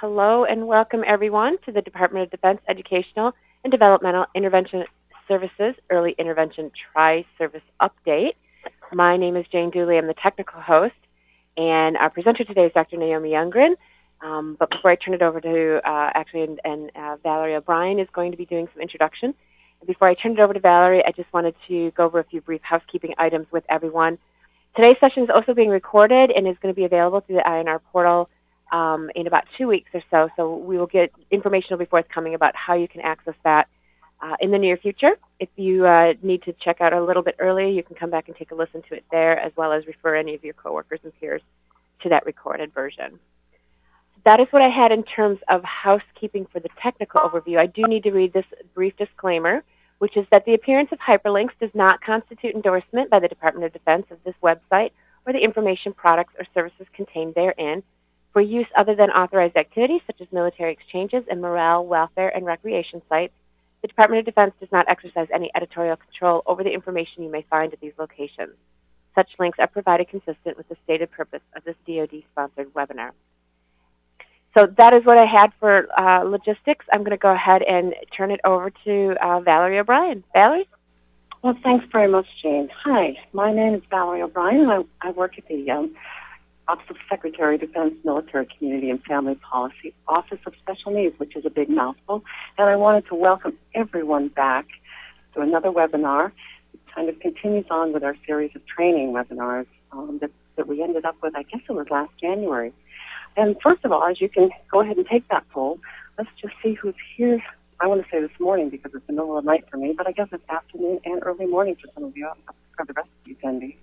Hello and welcome everyone to the Department of Defense Educational and Developmental Intervention Services Early Intervention Tri-Service Update. My name is Jane Dooley. I'm the technical host, and our presenter today is Dr. Naomi Youngren. But before I turn it over to Valerie O'Brien is going to be doing some introduction. And before I turn it over to Valerie, I just wanted to go over a few brief housekeeping items with everyone. Today's session is also being recorded and is going to be available through the INR portal in about 2 weeks or so. So we will get information will be forthcoming about how you can access that in the near future. If you need to check out a little bit early, you can come back and take a listen to it there, as well as refer any of your coworkers and peers to that recorded version. That is what I had in terms of housekeeping for the technical overview. I do need to read this brief disclaimer, which is that the appearance of hyperlinks does not constitute endorsement by the Department of Defense of this website or the information, products, or services contained therein for use other than authorized activities such as military exchanges and morale, welfare, and recreation sites. The Department of Defense does not exercise any editorial control over the information you may find at these locations. Such links are provided consistent with the stated purpose of this DOD-sponsored webinar. So that is what I had for logistics. I'm going to go ahead and turn it over to Valerie O'Brien. Valerie? Well, thanks very much, Jane. Hi, my name is Valerie O'Brien. I work at the Office of Secretary of Defense Military Community and Family Policy, Office of Special Needs, which is a big mouthful. And I wanted to welcome everyone back to another webinar. It kind of continues on with our series of training webinars that we ended up with, I guess it was last January. And first of all, as you can go ahead and take that poll, let's just see who's here. I want to say this morning because it's the middle of the night for me, but I guess it's afternoon and early morning for some of you, for the rest of you attendees.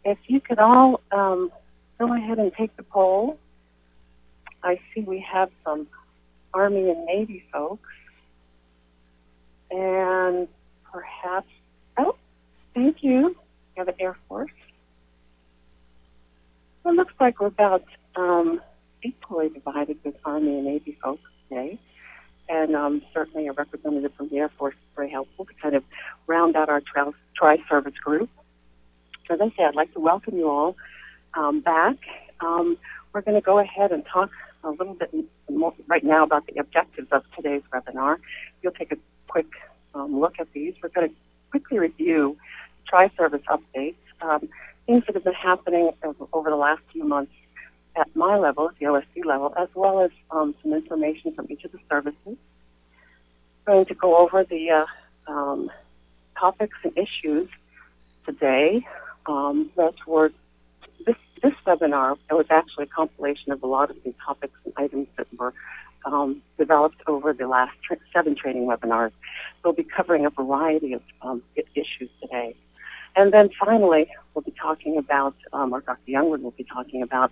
If you could all go ahead and take the poll. I see we have some Army and Navy folks. And perhaps, oh, thank you. We have an Air Force. Well, it looks like we're about equally divided with Army and Navy folks today. And certainly a representative from the Air Force is very helpful to kind of round out our tri-service group. As I say, I'd like to welcome you all back. We're going to go ahead and talk a little bit more right now about the objectives of today's webinar. You'll take a quick look at these. We're going to quickly review tri-service updates, things that have been happening over the last few months at my level, at the OSD level, as well as some information from each of the services. We're going to go over the topics and issues today. This webinar, it was actually a compilation of a lot of the topics and items that were developed over the last 7 training webinars. We'll be covering a variety of issues today. And then finally, we'll be talking about, or Dr. Youngwood will be talking about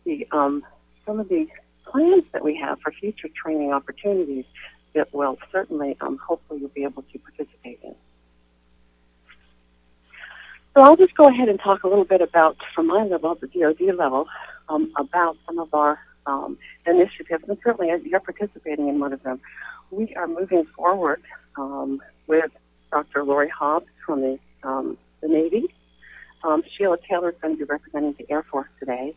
some of the plans that we have for future training opportunities that will certainly, hopefully, you'll be able to participate in. So I'll just go ahead and talk a little bit about, from my level, the DOD level, about some of our initiatives, and certainly as you're participating in one of them. We are moving forward with Dr. Lori Hobbs from the Navy. Sheila Taylor is going to be representing the Air Force today,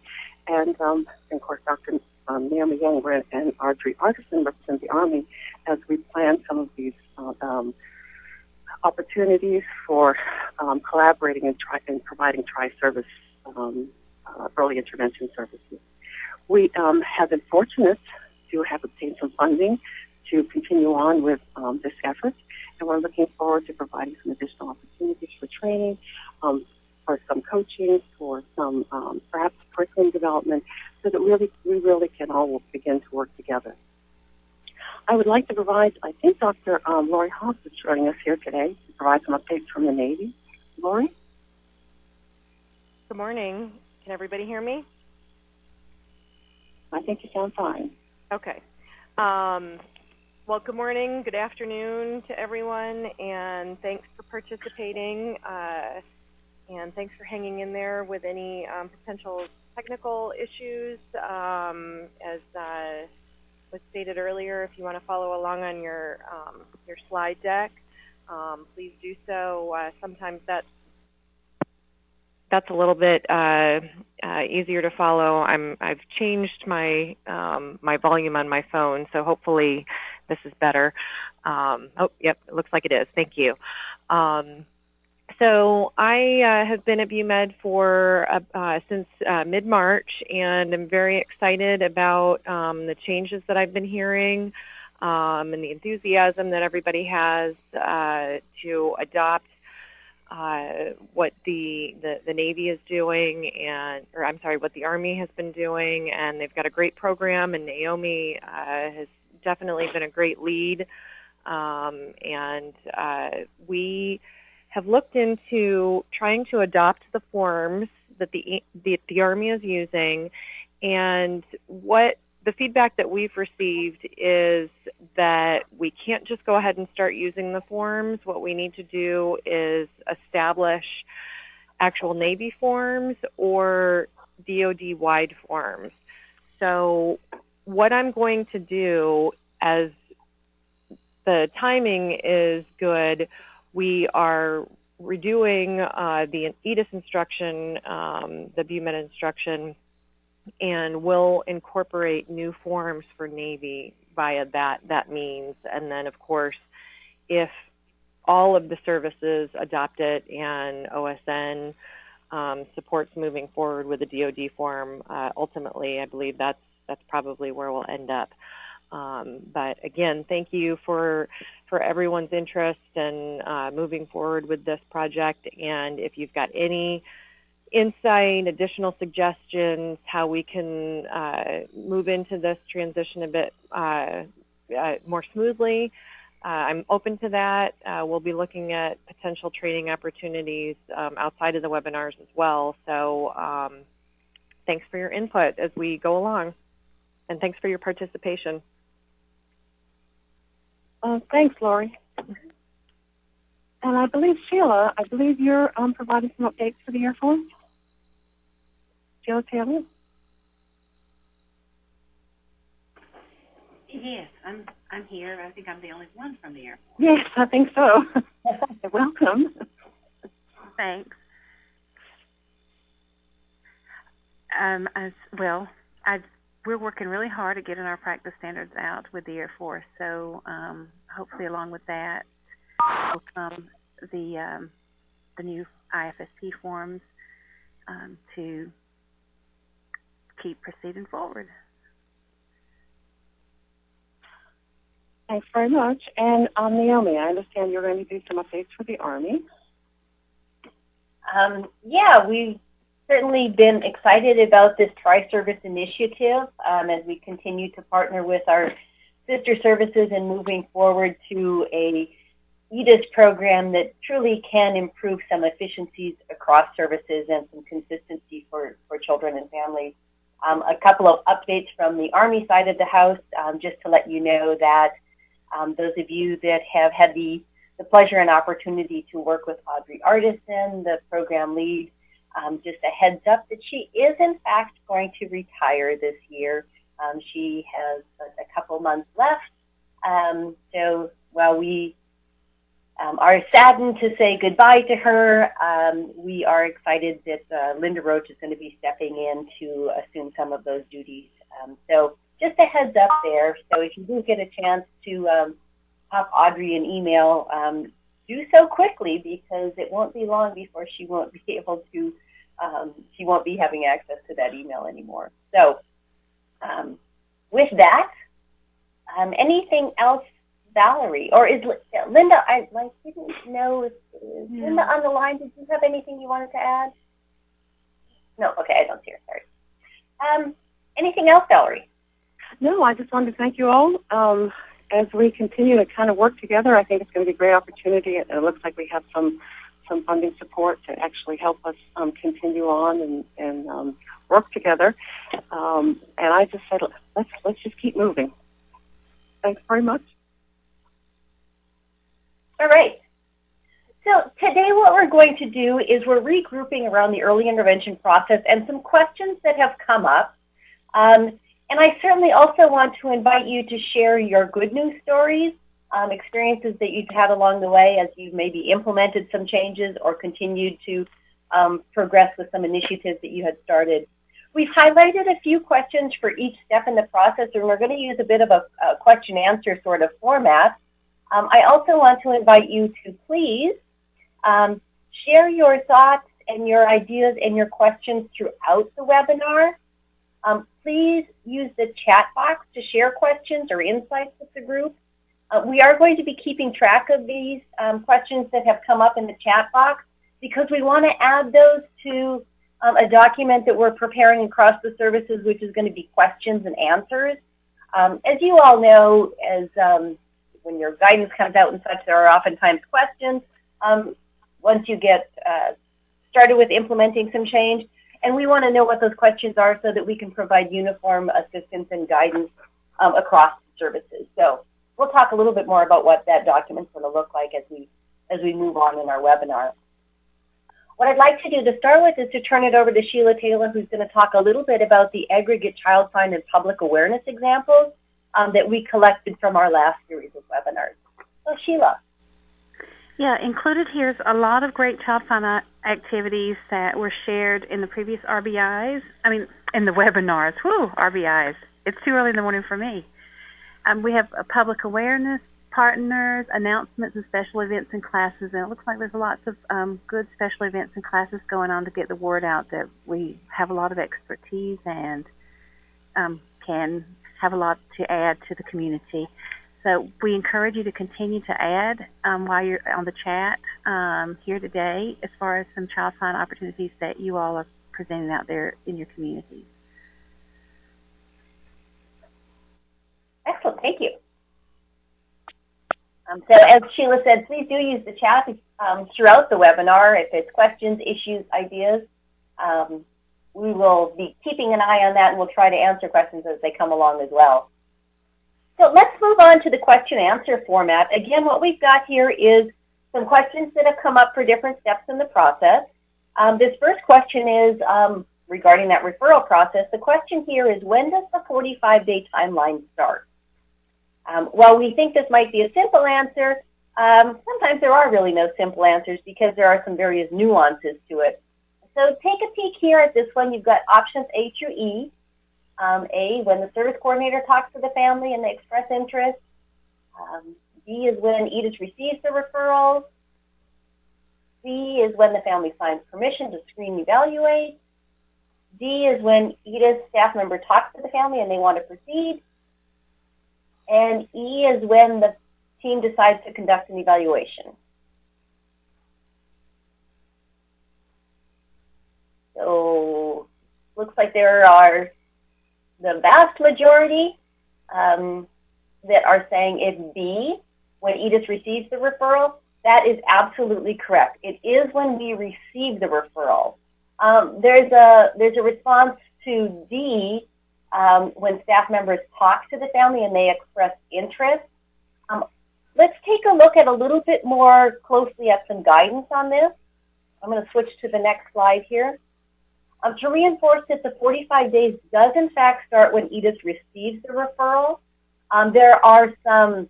and of course Dr. Naomi Youngren and Audrey Artisan represent the Army as we plan some of these opportunities for collaborating and providing tri-service early intervention services. We have been fortunate to have obtained some funding to continue on with this effort, and we're looking forward to providing some additional opportunities for training, for some coaching, for some perhaps curriculum development, so that we really can all begin to work together. I would like to provide, I think Dr. Lori Hobbs is joining us here today to provide some updates from the Navy. Lori? Good morning. Can everybody hear me? I think you sound fine. Okay. Well, good morning, good afternoon to everyone, and thanks for participating, and thanks for hanging in there with any potential technical issues. As was stated earlier, if you want to follow along on your slide deck, please do so. Sometimes that that's a little bit easier to follow. I've changed my my volume on my phone, so hopefully this is better. Oh, yep, it looks like it is. Thank you. So I have been at BUMed for since mid-March, and I'm very excited about the changes that I've been hearing and the enthusiasm that everybody has to adopt what the Navy is doing, or I'm sorry, what the Army has been doing, and they've got a great program, and Naomi has definitely been a great lead, and we have looked into trying to adopt the forms that the Army is using, and what the feedback that we've received is that we can't just go ahead and start using the forms. What we need to do is establish actual Navy forms or DOD-wide forms. So what I'm going to do, as the timing is good, we are redoing the EDIS instruction, the BUMed instruction, and we'll incorporate new forms for Navy via that means. And then, of course, if all of the services adopt it and OSN supports moving forward with the DOD form, ultimately, I believe that's probably where we'll end up. But again, thank you for everyone's interest in moving forward with this project. And if you've got any insight, additional suggestions, how we can move into this transition a bit more smoothly, I'm open to that. We'll be looking at potential training opportunities outside of the webinars as well. So thanks for your input as we go along. And thanks for your participation. Thanks, Lori. And I believe, Sheila, you're providing some updates for the Air Force. Sheila Taylor? Yes, I'm here. I think I'm the only one from the Air Force. Yes, I think so. Welcome. Thanks. We're working really hard at getting our practice standards out with the Air Force. So hopefully, along with that, will come the new IFSP forms to keep proceeding forward. Thanks very much. And Naomi, I understand you're going to do some updates for the Army. Yeah, we've certainly been excited about this tri-service initiative as we continue to partner with our sister services and moving forward to a EDIS program that truly can improve some efficiencies across services and some consistency for children and families. A couple of updates from the Army side of the house, just to let you know that those of you that have had the pleasure and opportunity to work with Audrey Artisan, the program lead, just a heads up that she is in fact going to retire this year. She has a couple months left. So while we are saddened to say goodbye to her, we are excited that Linda Roach is going to be stepping in to assume some of those duties. So just a heads up there. So if you do get a chance to pop Audrey an email, do so quickly, because it won't be long before she won't be able to, she won't be having access to that email anymore. So with that, anything else, Valerie? Or is Linda, I didn't know, is Linda on the line? Did you have anything you wanted to add? No, okay, I don't see her, sorry. Anything else, Valerie? No, I just wanted to thank you all. As we continue to kind of work together, I think it's going to be a great opportunity. It looks like we have some funding support to actually help us continue on and work together. And I just said, let's just keep moving. Thanks very much. All right. So today what we're going to do is we're regrouping around the early intervention process and some questions that have come up. And I certainly also want to invite you to share your good news stories, experiences that you've had along the way as you've maybe implemented some changes or continued to progress with some initiatives that you had started. We've highlighted a few questions for each step in the process, and we're going to use a bit of a question-answer sort of format. I also want to invite you to please share your thoughts and your ideas and your questions throughout the webinar. Please use the chat box to share questions or insights with the group. We are going to be keeping track of these questions that have come up in the chat box because we want to add those to a document that we're preparing across the services, which is going to be questions and answers. As you all know, when your guidance comes out and such, there are oftentimes questions once you get started with implementing some change. And we want to know what those questions are so that we can provide uniform assistance and guidance across the services. So we'll talk a little bit more about what that document's going to look like as we move on in our webinar. What I'd like to do to start with is to turn it over to Sheila Taylor, who's going to talk a little bit about the aggregate child find and public awareness examples that we collected from our last series of webinars. So Sheila. Yeah, included here is a lot of great child find activities that were shared in the previous RBIs. In the webinars. Whew, RBIs. It's too early in the morning for me. We have a public awareness, partners, announcements, and special events and classes. And it looks like there's lots of good special events and classes going on to get the word out that we have a lot of expertise and can have a lot to add to the community. So we encourage you to continue to add while you're on the chat here today as far as some child find opportunities that you all are presenting out there in your communities. Excellent, thank you. So as Sheila said, please do use the chat throughout the webinar if it's questions, issues, ideas. We will be keeping an eye on that and we'll try to answer questions as they come along as well. So let's move on to the question-answer format. Again, what we've got here is some questions that have come up for different steps in the process. This first question is regarding that referral process. The question here is, when does the 45-day timeline start? While we think this might be a simple answer, sometimes there are really no simple answers because there are some various nuances to it. So take a peek here at this one. You've got options A through E. A, when the service coordinator talks to the family and they express interest. B is when EDIS receives the referral. C is when the family signs permission to screen and evaluate. D is when EDIS staff member talks to the family and they want to proceed. And E is when the team decides to conduct an evaluation. So looks like there are the vast majority that are saying it's B, when EDIS receives the referral. That is absolutely correct. It is when we receive the referral. There's a response to D, when staff members talk to the family and they express interest. Let's take a look at a little bit more closely at some guidance on this. I'm going to switch to the next slide here. To reinforce that the 45 days does in fact start when EDIS receives the referral. There are some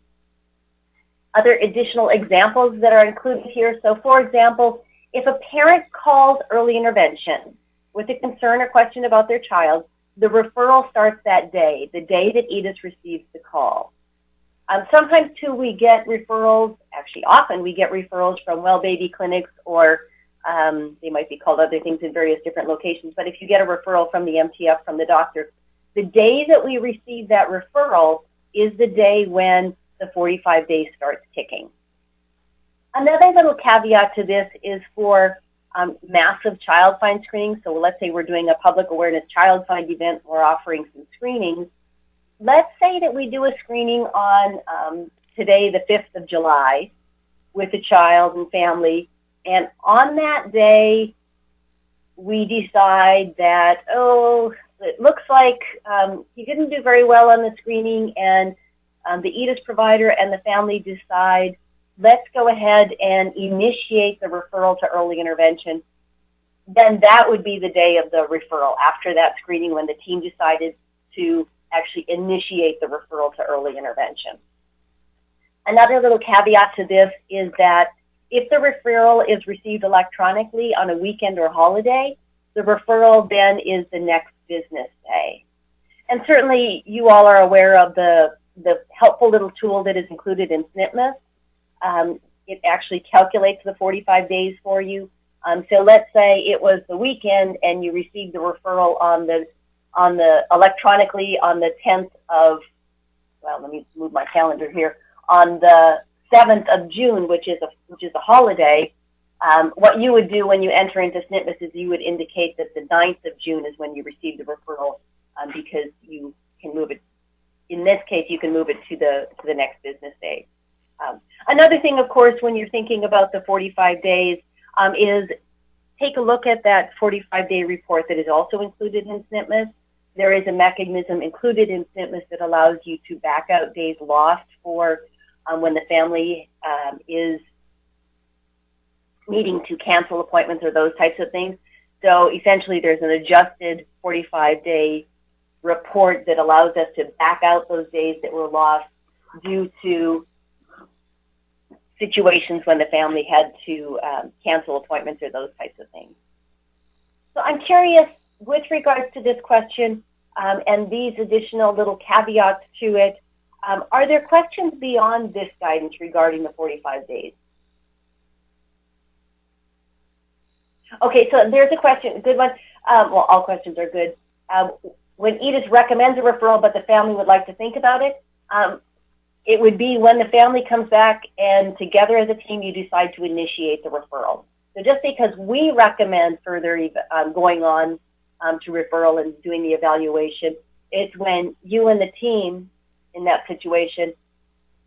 other additional examples that are included here. So for example, if a parent calls early intervention with a concern or question about their child, the referral starts that day, the day that EDIS receives the call. Sometimes too we get referrals, actually often we get referrals from well baby clinics or they might be called other things in various different locations, but if you get a referral from the MTF, from the doctor, the day that we receive that referral is the day when the 45 days starts ticking. Another little caveat to this is for massive child find screening. So let's say we're doing a public awareness child find event, we're offering some screenings. Let's say that we do a screening on today, the 5th of July, with a child and family. And on that day, we decide that, oh, it looks like he didn't do very well on the screening, and the EDIS provider and the family decide, let's go ahead and initiate the referral to early intervention. Then that would be the day of the referral, after that screening, when the team decided to actually initiate the referral to early intervention. Another little caveat to this is that if the referral is received electronically on a weekend or holiday, the referral then is the next business day. And certainly you all are aware of the helpful little tool that is included in SNPMIS. It actually calculates the 45 days for you. So let's say it was the weekend and you received the referral on the electronically on the 10th of, well, let me move my calendar here, on the 7th of June, which is a holiday. What you would do when you enter into SNPMIS is you would indicate that the 9th of June is when you received the referral, because you can move it. In this case, you can move it to the next business day. Another thing, of course, when you're thinking about the 45 days, is take a look at that 45-day report that is also included in SNPMIS. There is a mechanism included in SNPMIS that allows you to back out days lost for when the family is needing to cancel appointments or those types of things. So essentially there's an adjusted 45-day report that allows us to back out those days that were lost due to situations when the family had to cancel appointments or those types of things. So I'm curious, with regards to this question and these additional little caveats to it, are there questions beyond this guidance regarding the 45 days? Okay, so there's a question, a good one. Well, all questions are good. When EDIS recommends a referral but the family would like to think about it, it would be when the family comes back and together as a team you decide to initiate the referral. So just because we recommend further going on to referral and doing the evaluation, it's when you and the team in that situation,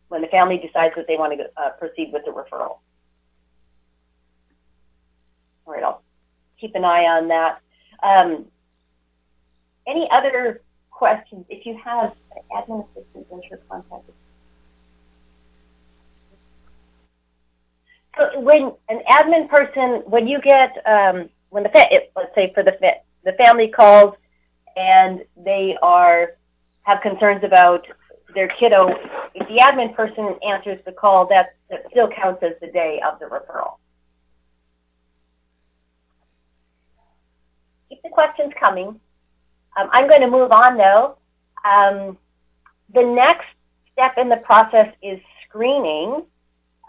when the family decides that they want to proceed with the referral. All right, I'll keep an eye on that. Any other questions? If you have admin assistance, ensure contact. So when an admin person, when you get, when let's say for the family calls and they have concerns about their kiddo, if the admin person answers the call, that still counts as the day of the referral. Keep the questions coming. I'm going to move on, though. The next step in the process is screening.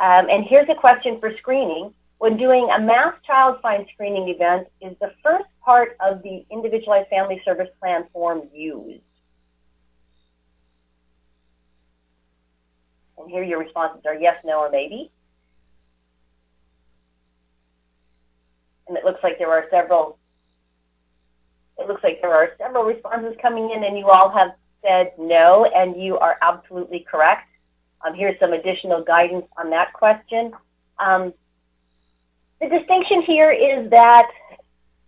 And here's a question for screening. When doing a mass child find screening event, is the first part of the Individualized Family Service Plan form used? And here your responses are yes, no, or maybe. And it looks like there are several. It looks like there are several responses coming in, and you all have said no, and you are absolutely correct. Here's some additional guidance on that question. The distinction here is that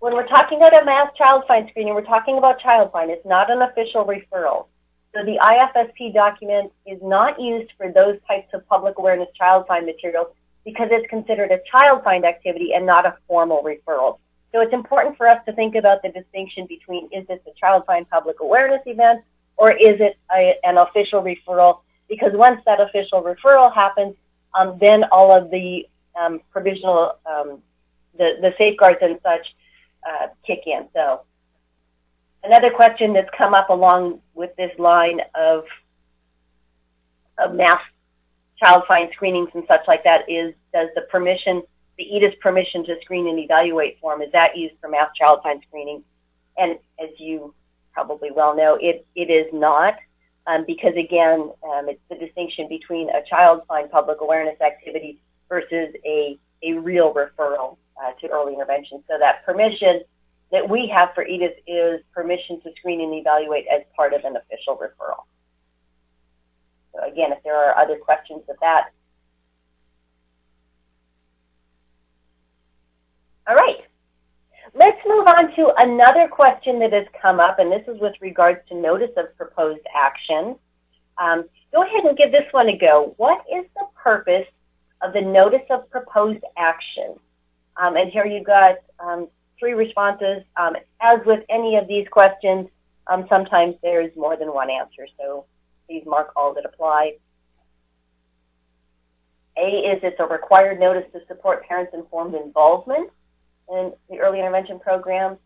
when we're talking about a mass child find screening, we're talking about child find. It's not an official referral. So the Ifsp document is not used for those types of public awareness child find materials because it's considered a child find activity and not a formal referral. So it's important for us to think about the distinction between, is this a child find public awareness event or is it an official referral? Because once that official referral happens, then all of the provisional, the safeguards and such kick in. So another question that's come up along with this line of mass child find screenings and such like that is, does the EDIS permission to screen and evaluate form, is that used for mass child find screening? And as you probably well know, it is not. Because again, it's the distinction between a child find public awareness activity versus a real referral to early intervention. So that permission that we have for EDIS is permission to screen and evaluate as part of an official referral. So again, if there are other questions with that. All right. Let's move on to another question that has come up, and this is with regards to notice of proposed action. Go ahead and give this one a go. What is the purpose of the notice of proposed action? And here you've got 3 responses. As with any of these questions, sometimes there's more than one answer, so please mark all that apply. A is it's a required notice to support parents' informed involvement in the early intervention program.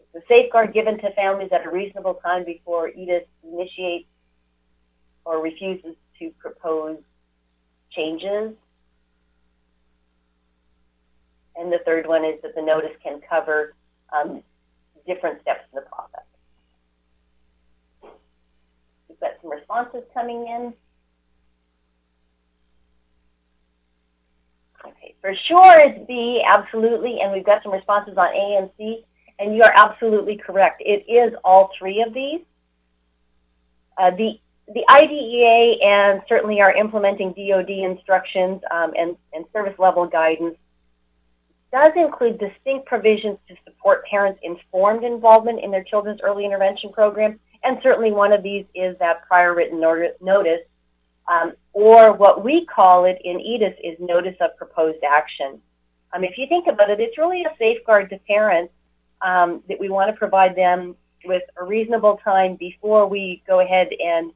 It's a safeguard given to families at a reasonable time before EDIS initiates or refuses to propose changes. And the third one is that the notice can cover different steps in the process. We've got some responses coming in. Okay, for sure it's B, absolutely, and we've got some responses on A and C, and you are absolutely correct. It is all three of these. The IDEA and certainly our implementing DOD instructions and service level guidance does include distinct provisions to support parents' informed involvement in their children's early intervention program, and certainly one of these is that prior written notice, or what we call it in EDIS is notice of proposed action. If you think about it, it's really a safeguard to parents that we want to provide them with a reasonable time before we go ahead and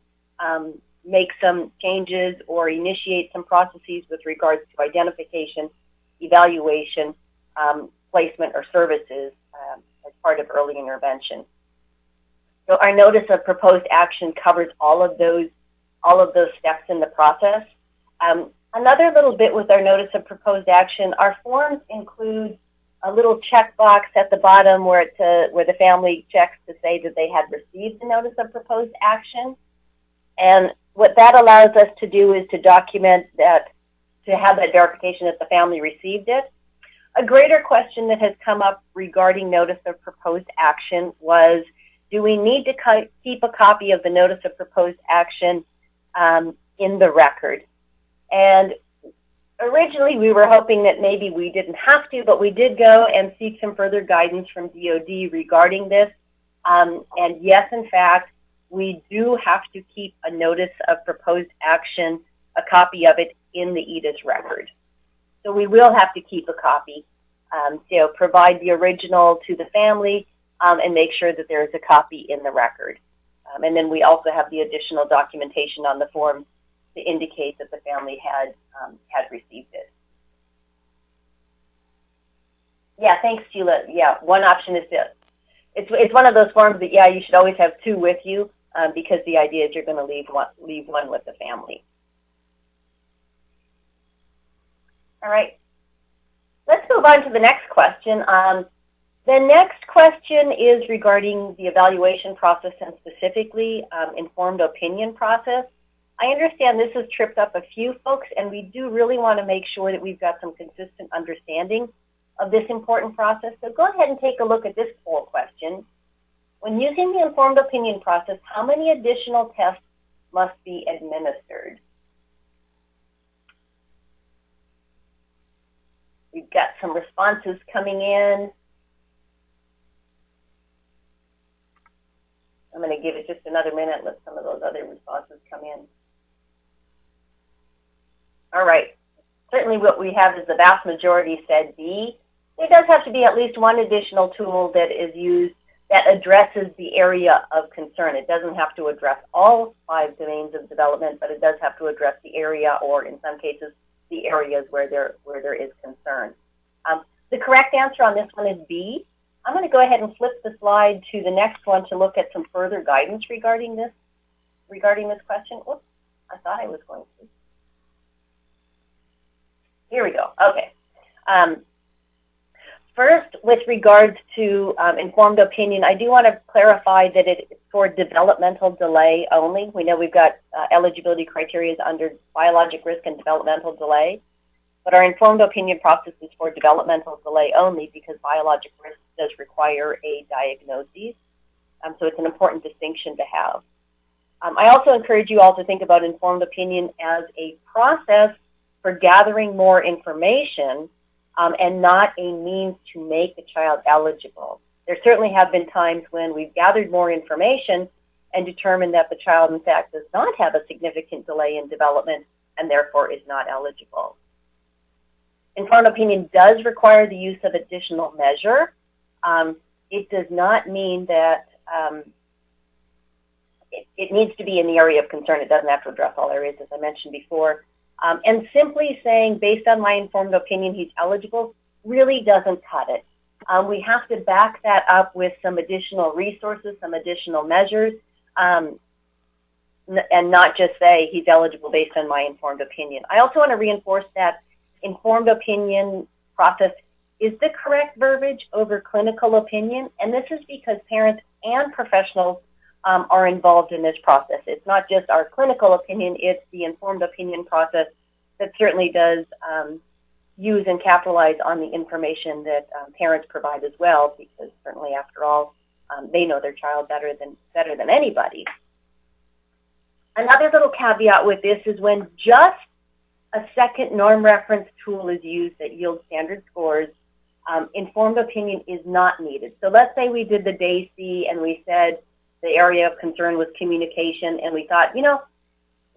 make some changes or initiate some processes with regards to identification, evaluation, placement, or services as part of early intervention. So our notice of proposed action covers all of those steps in the process. Another little bit with our notice of proposed action, our forms include a little checkbox at the bottom where the family checks to say that they had received the notice of proposed action. And what that allows us to do is to document that, to have that verification that the family received it. A greater question that has come up regarding notice of proposed action was, do we need to keep a copy of the notice of proposed action in the record? And originally we were hoping that maybe we didn't have to, but we did go and seek some further guidance from DOD regarding this. And yes, in fact, we do have to keep a notice of proposed action, a copy of it in the EDIS record. So we will have to keep a copy, provide the original to the family and make sure that there is a copy in the record. And then we also have the additional documentation on the form to indicate that the family had received it. Yeah, thanks, Sheila. Yeah, one option is this. It's one of those forms that, yeah, you should always have two with you because the idea is you're going to leave one with the family. All right. Let's move on to the next question. The next question is regarding the evaluation process and specifically informed opinion process. I understand this has tripped up a few folks, and we do really want to make sure that we've got some consistent understanding of this important process. So go ahead and take a look at this poll question. When using the informed opinion process, how many additional tests must be administered? We've got some responses coming in. I'm going to give it just another minute, let some of those other responses come in. All right. Certainly what we have is the vast majority said B. There does have to be at least one additional tool that is used that addresses the area of concern. It doesn't have to address all 5 domains of development, but it does have to address the area, or in some cases, the areas where there is concern. The correct answer on this one is B. I'm going to go ahead and flip the slide to the next one to look at some further guidance regarding this question. Oops, I thought I was going to. Here we go. Okay. First, with regards to informed opinion, I do want to clarify that it's for developmental delay only. We know we've got eligibility criteria under biologic risk and developmental delay, but our informed opinion process is for developmental delay only because biologic risk does require a diagnosis. So it's an important distinction to have. I also encourage you all to think about informed opinion as a process for gathering more information and not a means to make a child eligible. There certainly have been times when we've gathered more information and determined that the child, in fact, does not have a significant delay in development and therefore is not eligible. Informed opinion does require the use of additional measure. It does not mean that it needs to be in the area of concern. It doesn't have to address all areas, as I mentioned before. And simply saying, based on my informed opinion, he's eligible, really doesn't cut it. We have to back that up with some additional resources, some additional measures, and not just say he's eligible based on my informed opinion. I also want to reinforce that informed opinion process is the correct verbiage over clinical opinion, and this is because parents and professionals are involved in this process. It's not just our clinical opinion, it's the informed opinion process that certainly does use and capitalize on the information that parents provide as well, because certainly, after all, they know their child better than anybody. Another little caveat with this is when just a second norm reference tool is used that yields standard scores, informed opinion is not needed. So let's say we did the DAC and we said the area of concern was communication, and we thought,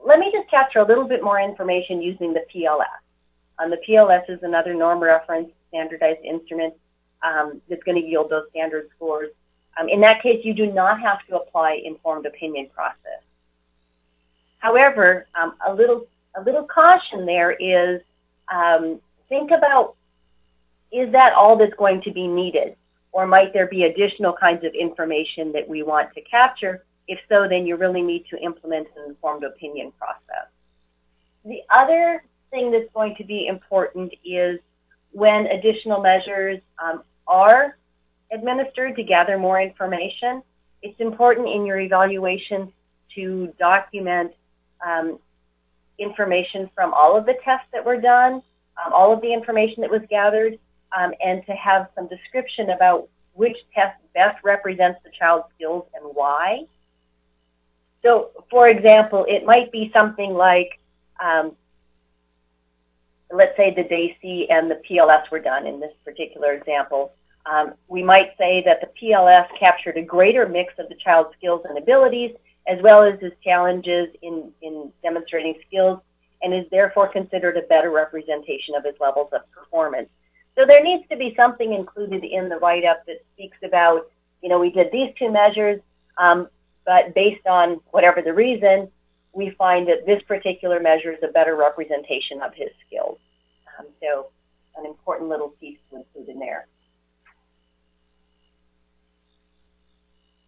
let me just capture a little bit more information using the PLS. The PLS is another norm reference standardized instrument that's going to yield those standard scores. In that case, you do not have to apply informed opinion process. However, a little caution there is think about, is that all that's going to be needed? Or might there be additional kinds of information that we want to capture? If so, then you really need to implement an informed opinion process. The other thing that's going to be important is when additional measures are administered to gather more information, it's important in your evaluation to document information from all of the tests that were done, all of the information that was gathered, and to have some description about which test best represents the child's skills and why. So, for example, it might be something like, let's say the DAC and the PLS were done in this particular example. We might say that the PLS captured a greater mix of the child's skills and abilities, as well as his challenges in demonstrating skills, and is therefore considered a better representation of his levels of performance. So there needs to be something included in the write-up that speaks about, we did these two measures, but based on whatever the reason, we find that this particular measure is a better representation of his skills. So an important little piece to include in there.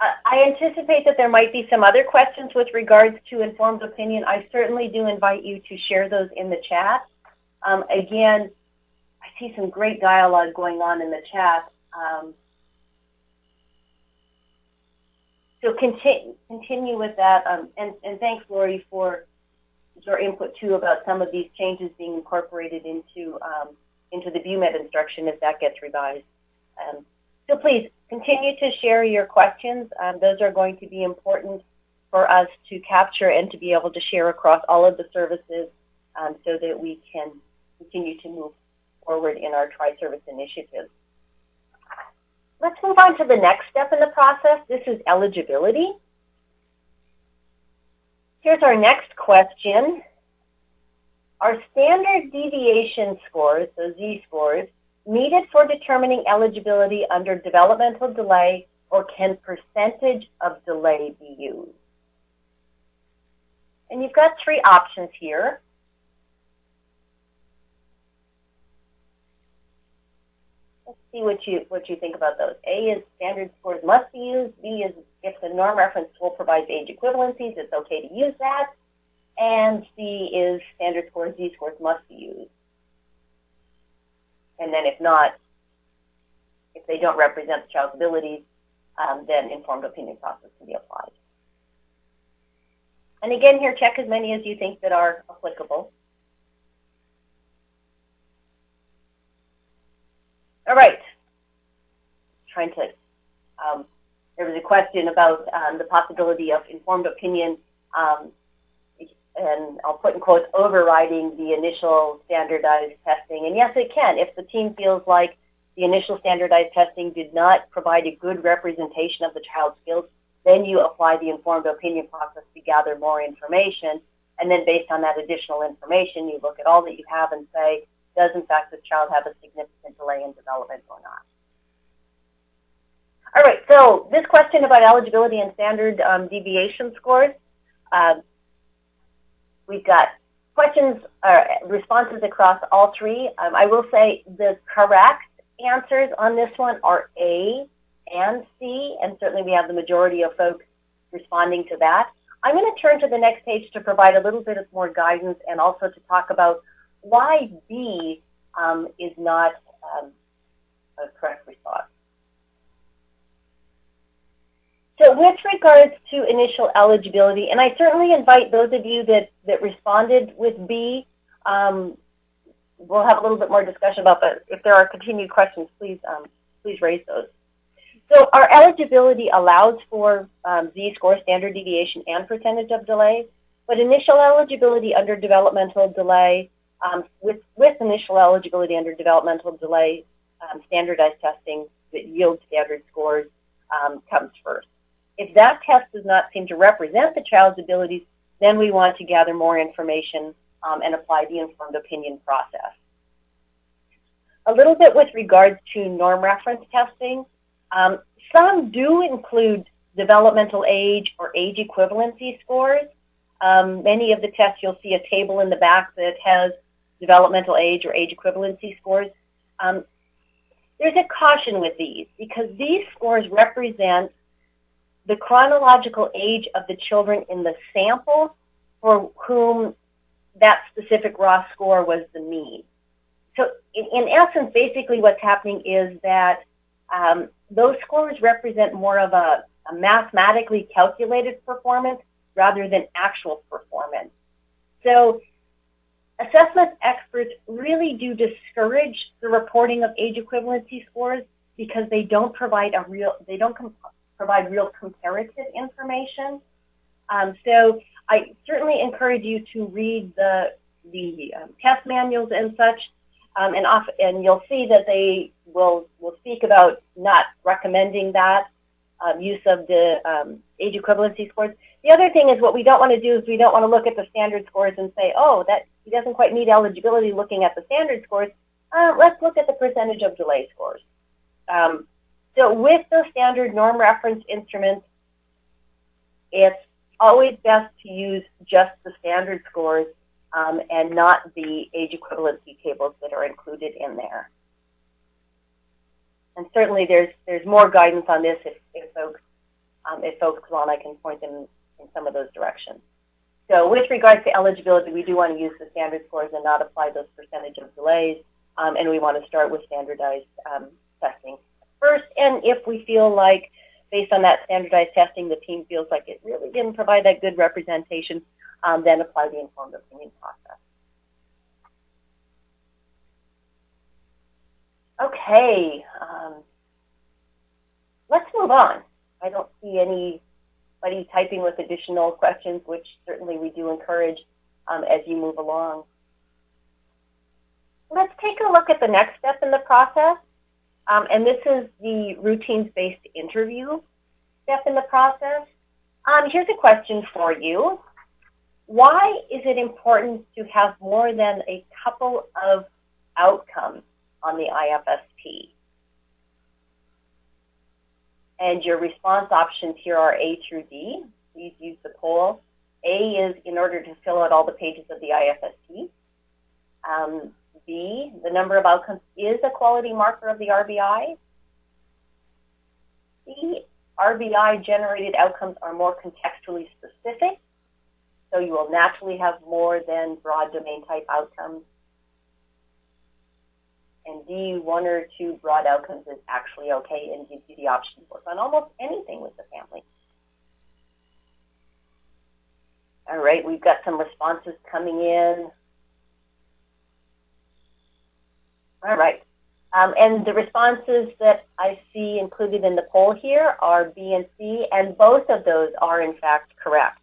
I anticipate that there might be some other questions with regards to informed opinion. I certainly do invite you to share those in the chat. Again, I see some great dialogue going on in the chat. So continue with that. And thanks, Lori, for your input, too, about some of these changes being incorporated into the BUMED instruction as that gets revised. So please continue to share your questions. Those are going to be important for us to capture and to be able to share across all of the services so that we can continue to move forward in our tri-service initiatives. Let's move on to the next step in the process. This is eligibility. Here's our next question. Are standard deviation scores, so Z-scores, needed for determining eligibility under developmental delay, or can percentage of delay be used? And you've got three options here. Let's see what you think about those. A is standard scores must be used. B is if the norm reference tool provides age equivalencies, it's okay to use that. And C is standard scores, Z scores must be used. And then if not, if they don't represent the child's abilities, then informed opinion process can be applied. And again, here, check as many as you think that are applicable. All right. There was a question about the possibility of informed opinion, and I'll put in quotes, overriding the initial standardized testing. And yes, it can. If the team feels like the initial standardized testing did not provide a good representation of the child's skills, then you apply the informed opinion process to gather more information. And then based on that additional information, you look at all that you have and say, does in fact this child have a significant delay in development or not? All right, so this question about eligibility and standard deviation scores, we've got questions, responses across all three. I will say the correct answers on this one are A and C, and certainly we have the majority of folks responding to that. I'm going to turn to the next page to provide a little bit of more guidance and also to talk about why B is not a correct response. So with regards to initial eligibility, and I certainly invite those of you that responded with B, we'll have a little bit more discussion about that. If there are continued questions, please raise those. So our eligibility allows for Z-score, standard deviation, and percentage of delay, but initial eligibility under developmental delay, with initial eligibility under developmental delay, standardized testing that yields standard scores comes first. If that test does not seem to represent the child's abilities, then we want to gather more information and apply the informed opinion process. A little bit with regards to norm reference testing. Some do include developmental age or age equivalency scores. Many of the tests, you'll see a table in the back that has developmental age or age equivalency scores. There's a caution with these because these scores represent the chronological age of the children in the sample for whom that specific raw score was the mean. So in essence, basically what's happening is that those scores represent more of a mathematically calculated performance rather than actual performance. So assessment experts really do discourage the reporting of age equivalency scores because they don't provide provide real comparative information. So I certainly encourage you to read the test manuals and such, and you'll see that they will speak about not recommending that use of the age equivalency scores. The other thing is what we don't want to do is we don't want to look at the standard scores and say, oh, that he doesn't quite meet eligibility looking at the standard scores. Let's look at the percentage of delay scores. So with the standard norm reference instruments, it's always best to use just the standard scores and not the age equivalency tables that are included in there. And certainly there's more guidance on this if folks want, I can point them in some of those directions. So with regards to eligibility, we do want to use the standard scores and not apply those percentage of delays, and we want to start with standardized testing first. And if we feel like, based on that standardized testing, the team feels like it really didn't provide that good representation, then apply the informed opinion process. Okay, let's move on. I don't see anybody typing with additional questions, which certainly we do encourage as you move along. Let's take a look at the next step in the process, and this is the routines-based interview step in the process. Here's a question for you. Why is it important to have more than a couple of outcomes on the IFSP? And your response options here are A through D. Please use the poll. A is in order to fill out all the pages of the IFSP. B, the number of outcomes is a quality marker of the RBI. C, RBI generated outcomes are more contextually specific, so you will naturally have more than broad domain type outcomes. And D, one or two broad outcomes is actually okay and gives you the option to work on almost anything with the family. All right, we've got some responses coming in. All right, and the responses that I see included in the poll here are B and C, and both of those are in fact correct.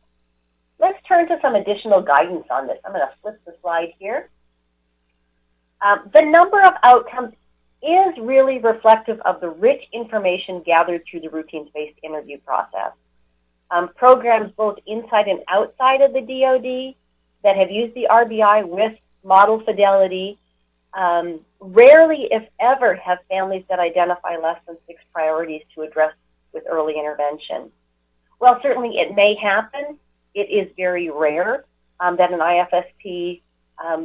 Let's turn to some additional guidance on this. I'm going to flip the slide here. The number of outcomes is really reflective of the rich information gathered through the routines-based interview process. Programs both inside and outside of the DOD that have used the RBI with model fidelity rarely, if ever, have families that identify less than 6 priorities to address with early intervention. Well, certainly it may happen. It is very rare. that an IFSP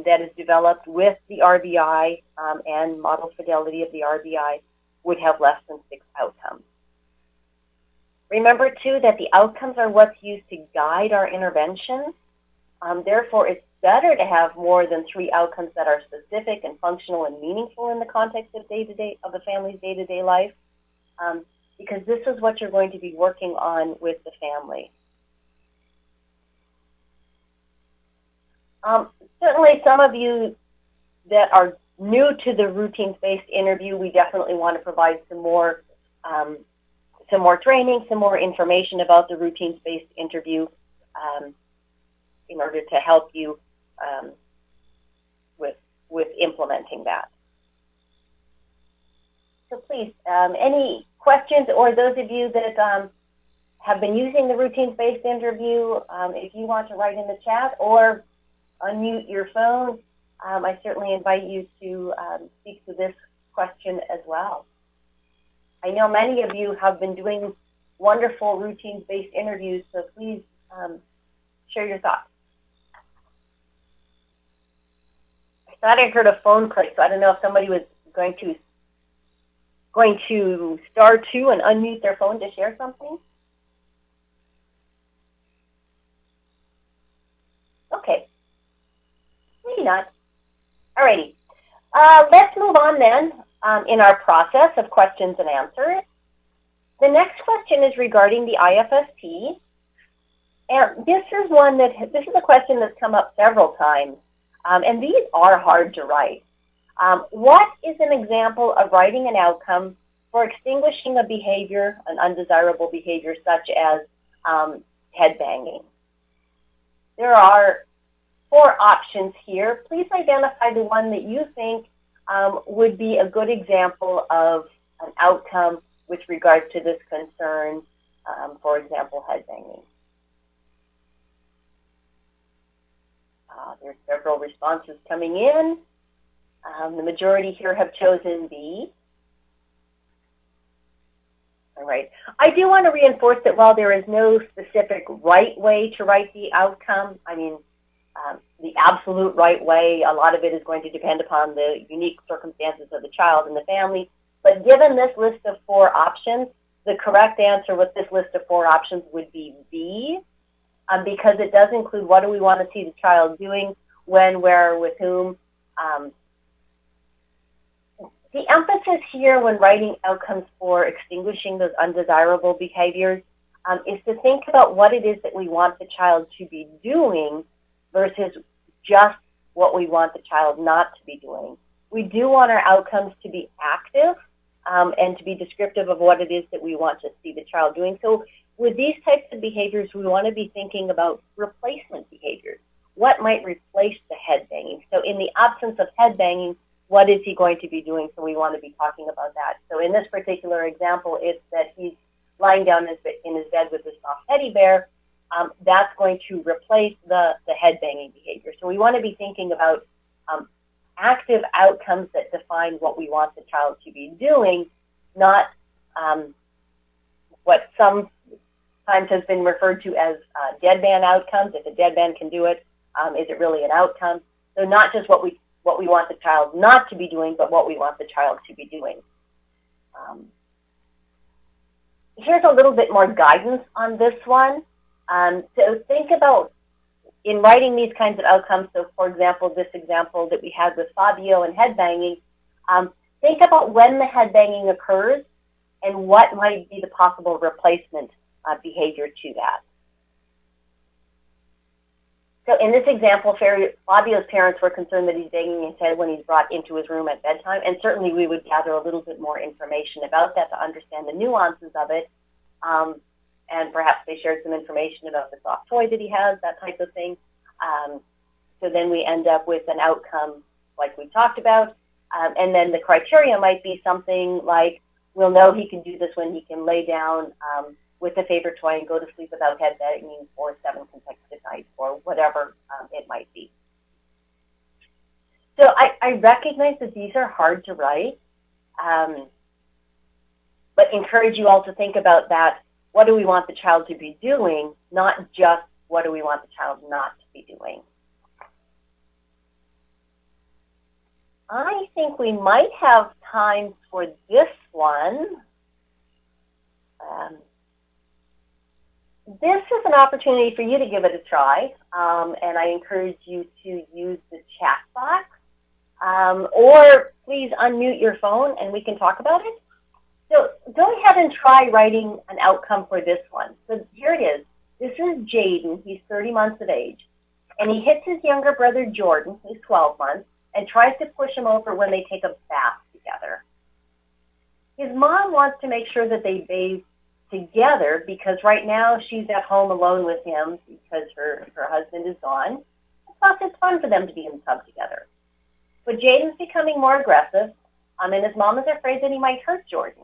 that is developed with the RBI and model fidelity of the RBI would have less than 6 outcomes. Remember, too, that the outcomes are what's used to guide our intervention. Therefore, it's better to have more than 3 outcomes that are specific and functional and meaningful in the context of the family's day-to-day life, because this is what you're going to be working on with the family. Certainly, some of you that are new to the routines-based interview, we definitely want to provide some more training, some more information about the routines-based interview in order to help you with implementing that. So please, any questions, or those of you that have been using the routines-based interview, if you want to write in the chat or unmute your phone, I certainly invite you to speak to this question as well. I know many of you have been doing wonderful routines-based interviews, so please share your thoughts. I thought I heard a phone click, so I don't know if somebody was going to *2 and unmute their phone to share something. Okay. Maybe not. Alrighty. Let's move on then in our process of questions and answers. The next question is regarding the IFSP. And this is a question that's come up several times. And these are hard to write. What is an example of writing an outcome for extinguishing a behavior, an undesirable behavior such as headbanging? There are 4 options here. Please identify the one that you think would be a good example of an outcome with regards to this concern, for example, headbanging. There's several responses coming in. The majority here have chosen B. All right. I do want to reinforce that while there is no specific right way to write the outcome, I mean, the absolute right way, a lot of it is going to depend upon the unique circumstances of the child and the family. But given this list of 4 options, the correct answer with this list of 4 options would be B, because it does include what do we want to see the child doing, when, where, with whom. The emphasis here when writing outcomes for extinguishing those undesirable behaviors is to think about what it is that we want the child to be doing versus just what we want the child not to be doing. We do want our outcomes to be active and to be descriptive of what it is that we want to see the child doing. So with these types of behaviors, we want to be thinking about replacement behaviors. What might replace the headbanging? So in the absence of headbanging, what is he going to be doing? So we want to be talking about that. So in this particular example, it's that he's lying down in his bed with his soft teddy bear. That's going to replace the headbanging behavior. So we want to be thinking about active outcomes that define what we want the child to be doing, not what sometimes has been referred to as deadban outcomes. If a deadban can do it, is it really an outcome? So not just what we want the child not to be doing, but what we want the child to be doing. Here's a little bit more guidance on this one. So think about, in writing these kinds of outcomes, so for example, this example that we had with Fabio and headbanging, think about when the headbanging occurs and what might be the possible replacement behavior to that. So in this example, Fabio's parents were concerned that he's banging his head when he's brought into his room at bedtime, and certainly we would gather a little bit more information about that to understand the nuances of it, and perhaps they shared some information about the soft toy that he has, that type of thing. So then we end up with an outcome like we talked about, and then the criteria might be something like, we'll know he can do this when he can lay down with a favorite toy and go to sleep without headbanging for 7 consecutive nights, or whatever it might be. So I recognize that these are hard to write, but encourage you all to think about that. What do we want the child to be doing, not just what do we want the child not to be doing? I think we might have time for this one. This is an opportunity for you to give it a try, and I encourage you to use the chat box, or please unmute your phone and we can talk about it. So go ahead and try writing an outcome for this one. So here it is. This is Jaden. He's 30 months of age, and he hits his younger brother Jordan, who's 12 months, and tries to push him over when they take a bath together. His mom wants to make sure that they bathe together because right now she's at home alone with him because her husband is gone. Plus, it's fun for them to be in the tub together. But Jaden's becoming more aggressive, and his mom is afraid that he might hurt Jordan.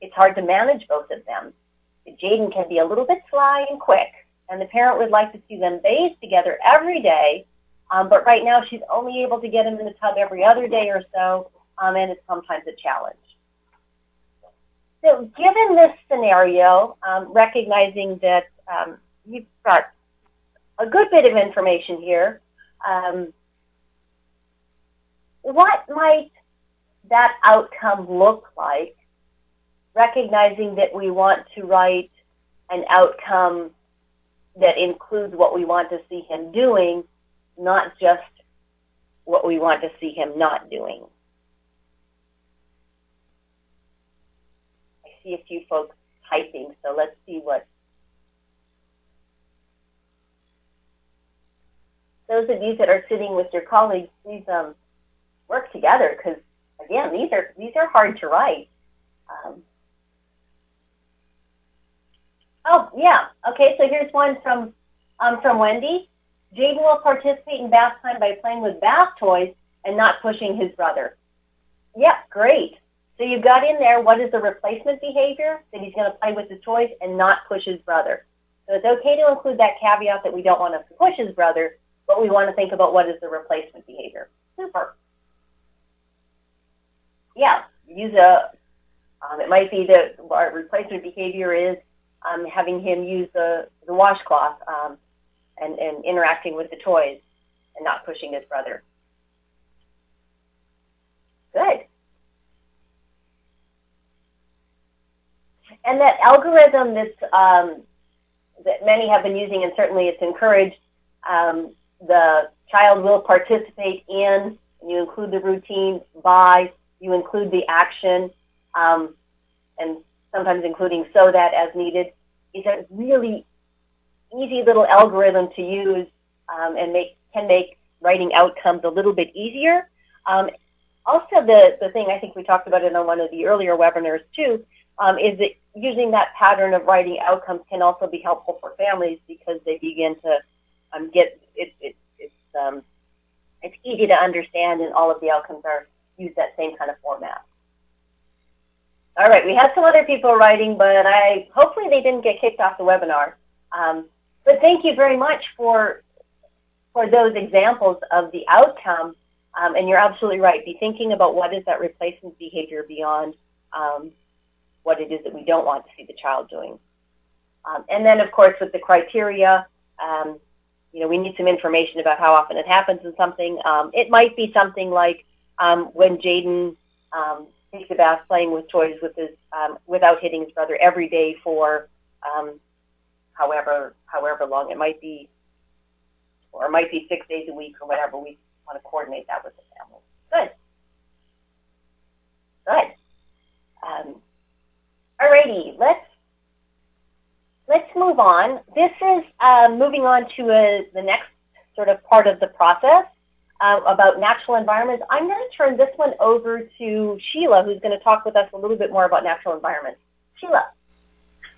It's hard to manage both of them. Jaden can be a little bit sly and quick, and the parent would like to see them bathe together every day, but right now she's only able to get him in the tub every other day or so, and it's sometimes a challenge. So given this scenario, recognizing that you've got a good bit of information here, what might that outcome look like, recognizing that we want to write an outcome that includes what we want to see him doing, not just what we want to see him not doing? I see a few folks typing, so let's see what. Those of you that are sitting with your colleagues, please work together because, again, these are hard to write. Oh, yeah. Okay, so here's one from Wendy. Jaden will participate in bath time by playing with bath toys and not pushing his brother. Yep, great. So you've got in there what is the replacement behavior, that he's going to play with the toys and not push his brother. So it's okay to include that caveat that we don't want him to push his brother, but we want to think about what is the replacement behavior. Super. Yeah, use it might be that our replacement behavior is having him use the washcloth and interacting with the toys and not pushing his brother. Good. And that algorithm that many have been using, and certainly it's encouraged, the child will participate in, and you include the routine by, you include the action, and sometimes including so that as needed, is a really easy little algorithm to use and can make writing outcomes a little bit easier. Also, the thing, I think we talked about it on one of the earlier webinars too, is that using that pattern of writing outcomes can also be helpful for families because they begin to get it's easy to understand, and all of the outcomes use that same kind of format. All right, we have some other people writing, but hopefully they didn't get kicked off the webinar. But thank you very much for those examples of the outcome. And you're absolutely right. Be thinking about what is that replacement behavior beyond what it is that we don't want to see the child doing. And then, of course, with the criteria, we need some information about how often it happens in something. It might be something like when Jaden takes a bath playing with toys with his without hitting his brother every day for however long. It might be, or it might be 6 days a week or whatever. We want to coordinate that with the family. Good. Alrighty, let's move on. This is moving on to the next sort of part of the process about natural environments. I'm going to turn this one over to Sheila, who's going to talk with us a little bit more about natural environments. Sheila.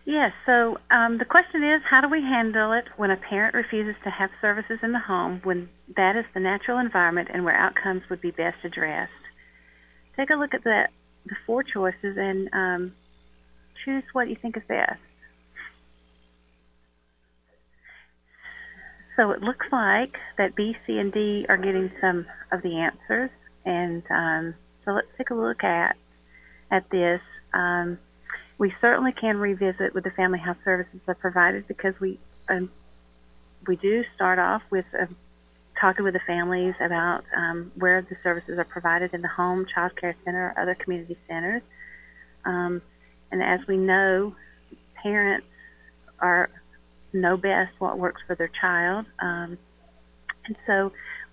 Yes, so the question is, how do we handle it when a parent refuses to have services in the home when that is the natural environment and where outcomes would be best addressed? Take a look at the 4 choices and choose what you think is best. So it looks like that B, C, and D are getting some of the answers, and so let's take a look at this. We certainly can revisit with the family health services that are provided because we we do start off with talking with the families about where the services are provided in the home, child care center, or other community centers. And as we know, parents know best what works for their child. And so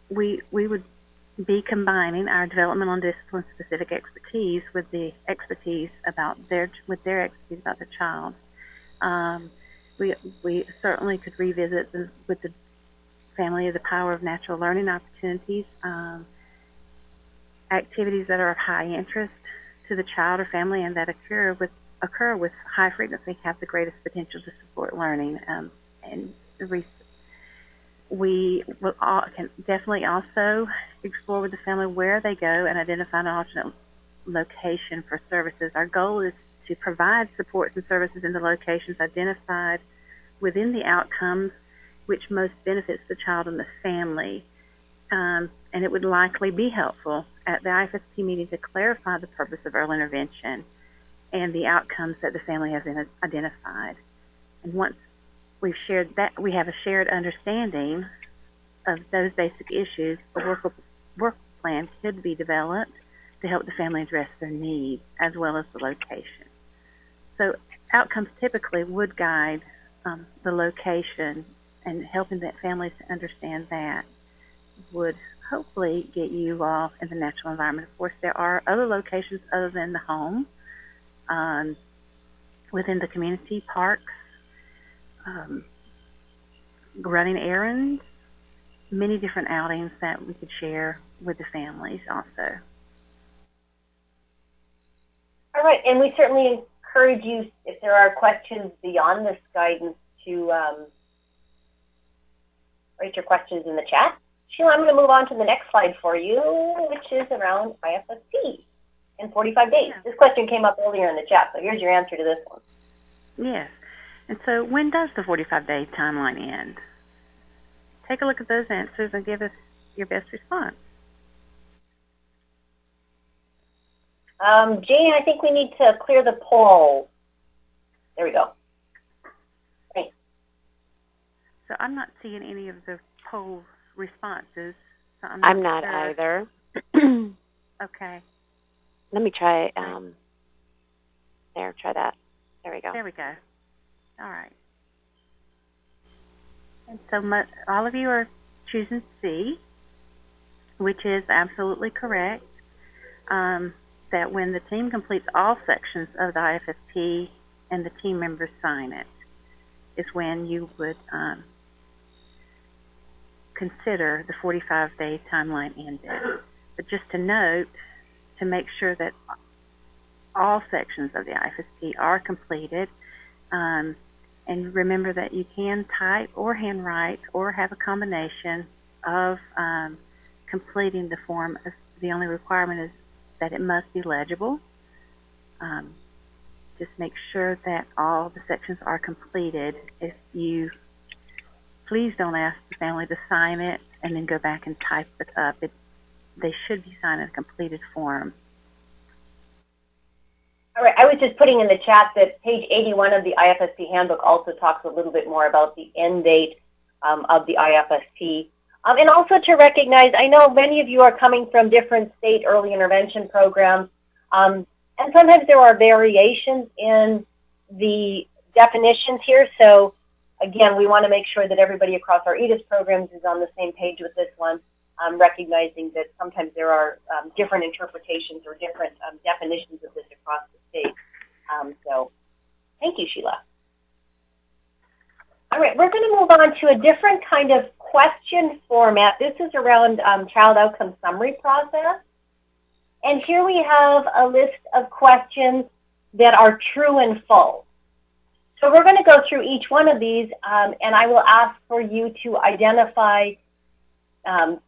we would be combining our developmental and discipline-specific expertise with the expertise about their expertise about their child. We certainly could revisit with the family the power of natural learning opportunities, activities that are of high interest to the child or family and that occur with high frequency have the greatest potential to support learning. And we can definitely also explore with the family where they go and identify an alternate location for services. Our goal is to provide supports and services in the locations identified within the outcomes which most benefits the child and the family. And it would likely be helpful at the IFSP meeting to clarify the purpose of early intervention and the outcomes that the family has identified. And once we've shared that, we have a shared understanding of those basic issues, a work plan could be developed to help the family address their needs as well as the location. So outcomes typically would guide the location, and helping the families to understand that would hopefully get you all in the natural environment. Of course, there are other locations other than the home, within the community parks, running errands, many different outings that we could share with the families also. All right, and we certainly encourage you, if there are questions beyond this guidance, to write your questions in the chat. Sheila, I'm going to move on to the next slide for you, which is around IFSP in 45 days. Yeah. This question came up earlier in the chat, so here's your answer to this one. Yes. And so when does the 45-day timeline end? Take a look at those answers and give us your best response. Jane, I think we need to clear the poll. There we go. Thanks. So I'm not seeing any of the poll responses. So I'm not sure. Either. Okay. Let me try, try that. There we go. There we go. All right. And so all of you are choosing C, which is absolutely correct, that when the team completes all sections of the IFSP and the team members sign it, is when you would consider the 45-day timeline ended. But just to note, to make sure that all sections of the IFSP are completed, and remember that you can type or handwrite or have a combination of completing the form. The only requirement is that it must be legible. Just make sure that all the sections are completed. If you please don't ask the family to sign it and then go back and type it up. They should be signed in a completed form. All right, I was just putting in the chat that page 81 of the IFSP handbook also talks a little bit more about the end date of the IFSP. And also to recognize, I know many of you are coming from different state early intervention programs, and sometimes there are variations in the definitions here. So again, we want to make sure that everybody across our EDIS programs is on the same page with this one, recognizing that sometimes there are different interpretations or different definitions of this across the state. So thank you, Sheila. All right, we're going to move on to a different kind of question format. This is around child outcome summary process. And here we have a list of questions that are true and false. So we're going to go through each one of these, and I will ask for you to identify,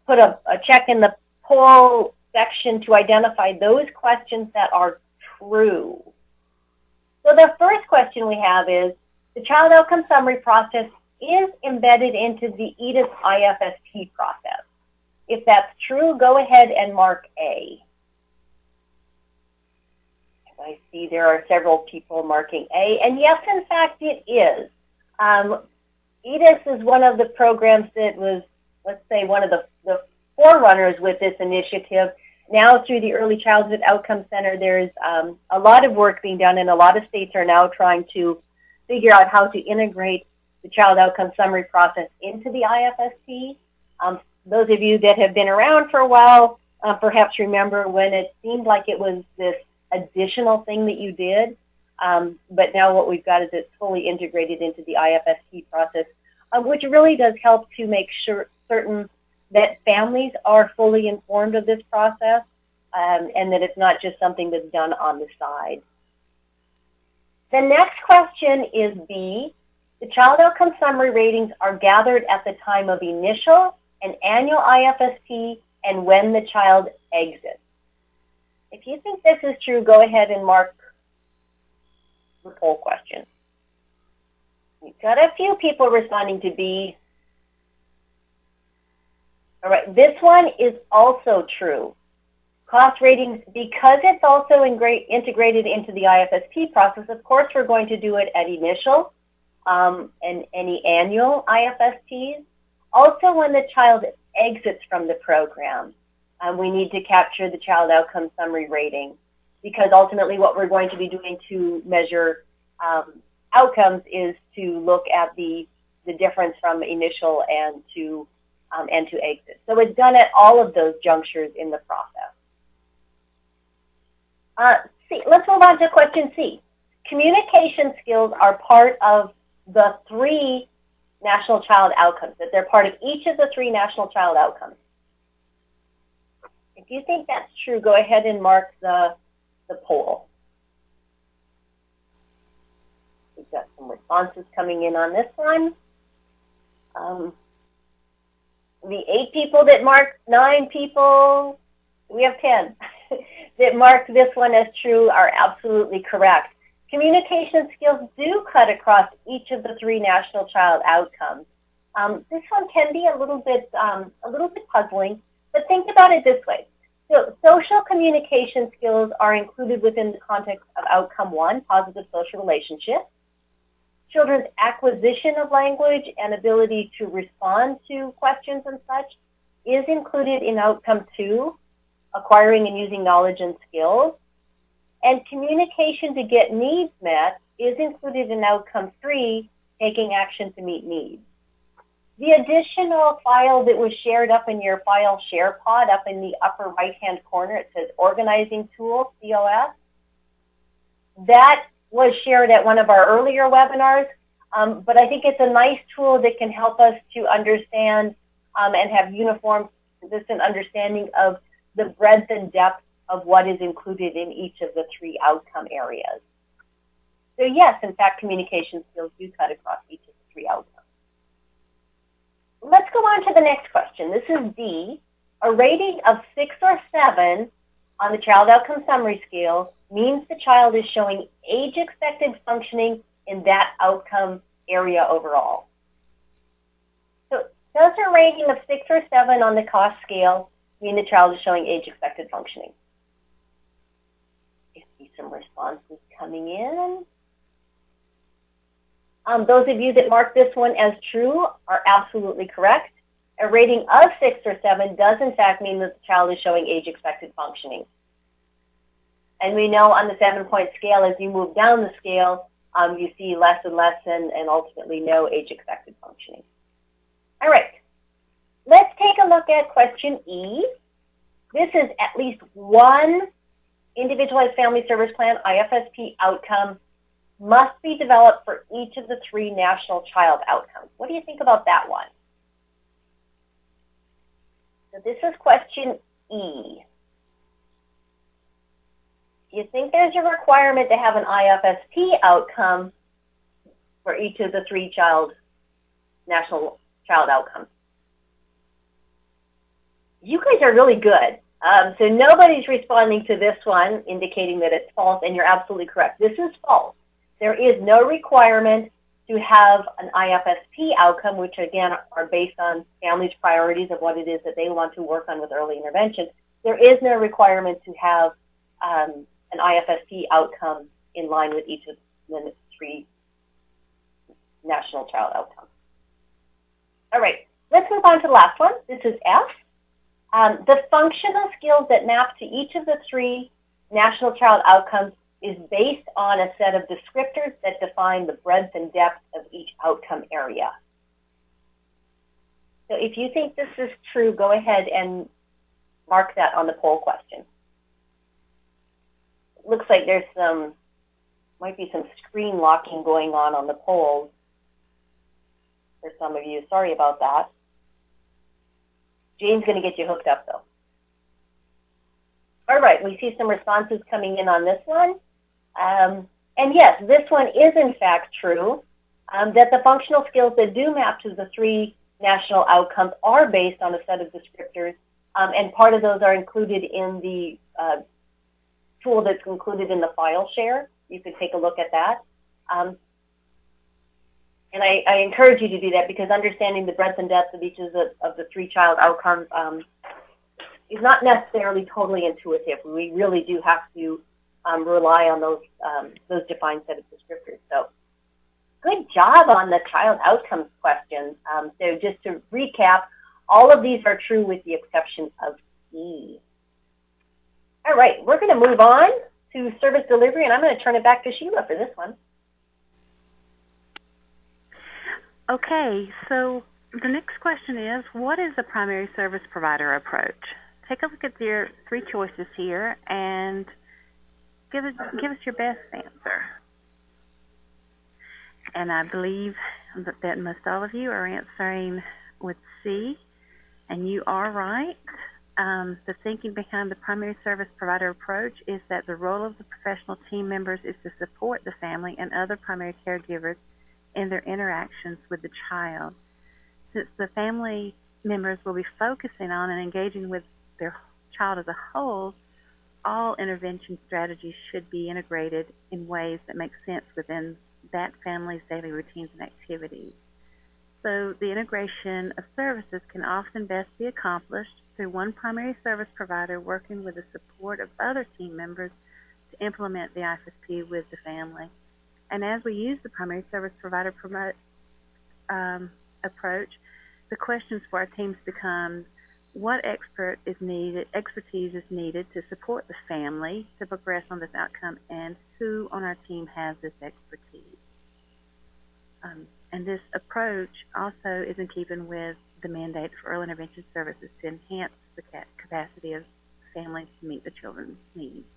put a check in the poll section to identify those questions that are true. So the first question we have is, the child outcome summary process is embedded into the EDIS IFSP process. If that's true, go ahead and mark A. I see there are several people marking A, and yes, in fact, it is. EDIS is one of the programs that was, let's say, one of the forerunners with this initiative. Now through the Early Childhood Outcome Center, there's a lot of work being done, and a lot of states are now trying to figure out how to integrate the child outcome summary process into the IFSP. Those of you that have been around for a while perhaps remember when it seemed like it was this additional thing that you did, but now what we've got is it's fully integrated into the IFSP process, which really does help to make certain that families are fully informed of this process, and that it's not just something that's done on the side. The next question is B. The child outcome summary ratings are gathered at the time of initial and annual IFSP and when the child exits. If you think this is true, go ahead and mark the poll question. We've got a few people responding to B. All right, this one is also true. Cost ratings, because it's also integrated into the IFSP process, of course we're going to do it at initial and any annual IFSPs. Also when the child exits from the program, we need to capture the child outcome summary rating, because ultimately what we're going to be doing to measure outcomes is to look at the difference from initial and to exit. So it's done at all of those junctures in the process. Let's move on to question C. Communication skills are part of the 3 national child outcomes, that they're part of each of the 3 national child outcomes. If you think that's true, go ahead and mark the poll. We've got some responses coming in on this one. The 8 people that marked, 9 people, we have 10, that marked this one as true are absolutely correct. Communication skills do cut across each of the 3 national child outcomes. This one can be a little bit puzzling, but think about it this way. So social communication skills are included within the context of outcome 1, positive social relationships. Children's acquisition of language and ability to respond to questions and such is included in outcome 2, acquiring and using knowledge and skills. And communication to get needs met is included in outcome 3, taking action to meet needs. The additional file that was shared up in your file share pod up in the upper right-hand corner, it says Organizing Tool, COS. That was shared at one of our earlier webinars, but I think it's a nice tool that can help us to understand and have uniform, consistent understanding of the breadth and depth of what is included in each of the 3 outcome areas. So yes, in fact, communication skills do cut across each of the 3 outcomes. Let's go on to the next question. This is D. A rating of 6 or 7 on the child outcome summary scale means the child is showing age-expected functioning in that outcome area overall. So does a rating of 6 or 7 on the cost scale mean the child is showing age-expected functioning? I see some responses coming in. Those of you that mark this one as true are absolutely correct. A rating of 6 or 7 does in fact mean that the child is showing age-expected functioning. And we know on the 7-point scale, as you move down the scale, you see less and less and ultimately no age-expected functioning. All right, let's take a look at question E. This is at least one Individualized Family Service Plan, IFSP outcome must be developed for each of the 3 national child outcomes. What do you think about that one? So this is question E. Do you think there's a requirement to have an IFSP outcome for each of the 3 national child outcomes? You guys are really good. So nobody's responding to this one, indicating that it's false, and you're absolutely correct. This is false. There is no requirement to have an IFSP outcome, which again are based on families' priorities of what it is that they want to work on with early intervention. There is no requirement to have an IFSP outcome in line with each of the 3 national child outcomes. All right, let's move on to the last one. This is F. The functional skills that map to each of the 3 national child outcomes is based on a set of descriptors that define the breadth and depth of each outcome area. So if you think this is true, go ahead and mark that on the poll question. It looks like there's might be some screen locking going on the polls for some of you. Sorry about that. Jane's going to get you hooked up, though. All right, we see some responses coming in on this one. And yes, this one is in fact true, that the functional skills that do map to the 3 national outcomes are based on a set of descriptors, and part of those are included in the tool that's included in the file share. You could take a look at that. And I encourage you to do that, because understanding the breadth and depth of each of the 3 child outcomes is not necessarily totally intuitive. We really do have to rely on those defined set of descriptors. So good job on the child outcomes questions. So just to recap, all of these are true with the exception of E. All right, we're going to move on to service delivery, and I'm going to turn it back to Sheila for this one. Okay, so the next question is, what is the primary service provider approach? Take a look at your 3 choices here and give us your best answer. And I believe that most all of you are answering with C, and you are right. The thinking behind the primary service provider approach is that the role of the professional team members is to support the family and other primary caregivers in their interactions with the child. Since the family members will be focusing on and engaging with their child as a whole, all intervention strategies should be integrated in ways that make sense within that family's daily routines and activities. So the integration of services can often best be accomplished through one primary service provider working with the support of other team members to implement the Ifsp with the family. And as we use the primary service provider approach, the questions for our teams become, what expertise is needed to support the family to progress on this outcome, and who on our team has this expertise? And this approach also is in keeping with the mandate for early intervention services to enhance the capacity of families to meet the children's needs.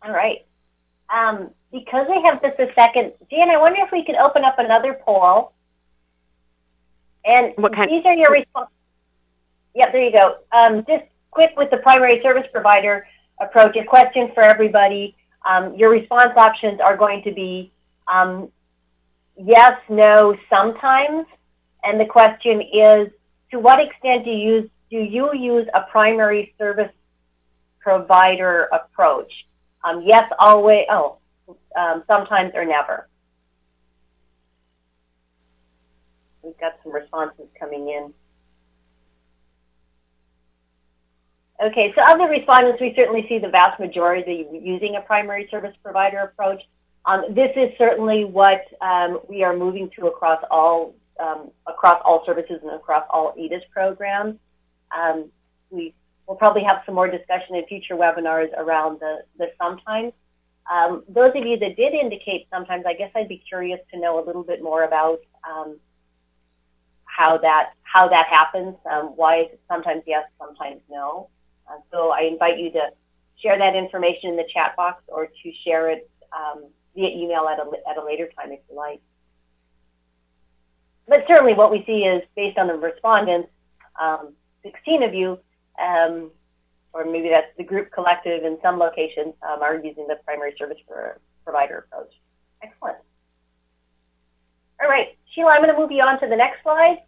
All right. Because we have just a second, Jan, I wonder if we could open up another poll. And these are your responses. Yep, there you go. Just quick with the primary service provider approach, a question for everybody. Your response options are going to be yes, no, sometimes. And the question is, to what extent do you use a primary service provider approach? Yes, always, sometimes or never. We've got some responses coming in. Okay, so of the respondents, we certainly see the vast majority using a primary service provider approach. This is certainly what we are moving to across all services and across all EDIS programs. We'll probably have some more discussion in future webinars around the sometimes. Those of you that did indicate sometimes, I guess I'd be curious to know a little bit more about how that happens. Why is it sometimes yes, sometimes no? So I invite you to share that information in the chat box, or to share it via email at a later time if you like. But certainly what we see is, based on the respondents, 16 of you, or maybe that's the group collective in some locations, are using the primary service provider approach. Excellent. All right, Sheila, I'm going to move you on to the next slide.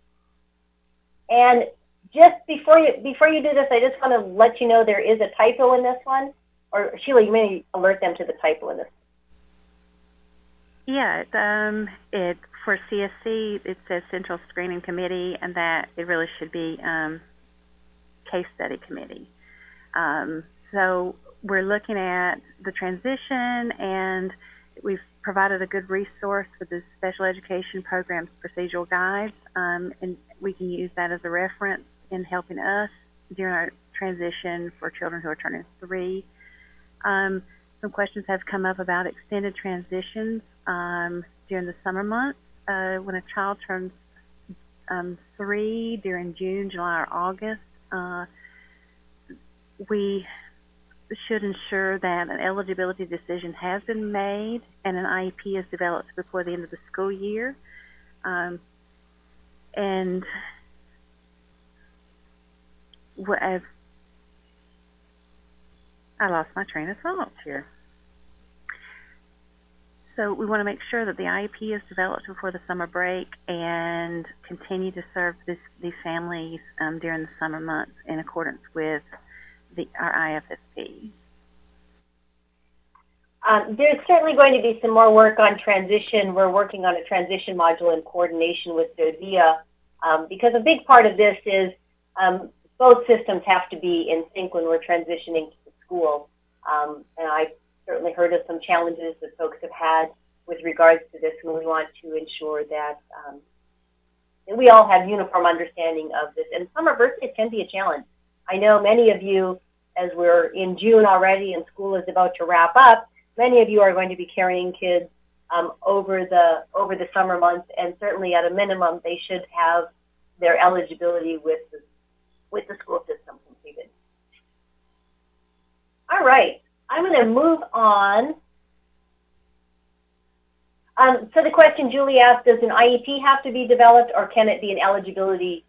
And just before you do this, I just want to let you know there is a typo in this one. Or Sheila, you may alert them to the typo in this. Yeah, for CSC, it says Central Screening Committee, and that it really should be Case Study Committee. So we're looking at the transition, and we've provided a good resource with the special education program's procedural guides, and we can use that as a reference in helping us during our transition for children who are turning 3. Some questions have come up about extended transitions during the summer months. When a child turns 3 during June, July, or August, we should ensure that an eligibility decision has been made and an IEP is developed before the end of the school year. And as I lost my train of thought here. So we want to make sure that the IEP is developed before the summer break and continue to serve these families during the summer months in accordance with our IFSP. There's certainly going to be some more work on transition. We're working on a transition module in coordination with DOD because a big part of this is both systems have to be in sync when we're transitioning to the school. And I certainly heard of some challenges that folks have had with regards to this, and we want to ensure that we all have uniform understanding of this. And summer birthdays can be a challenge. I know many of you, as we're in June already and school is about to wrap up, many of you are going to be carrying kids over the summer months, and certainly at a minimum they should have their eligibility with the school system completed. All right, I'm going to move on. So the question Julie asked, does an IEP have to be developed or can it be an eligibility?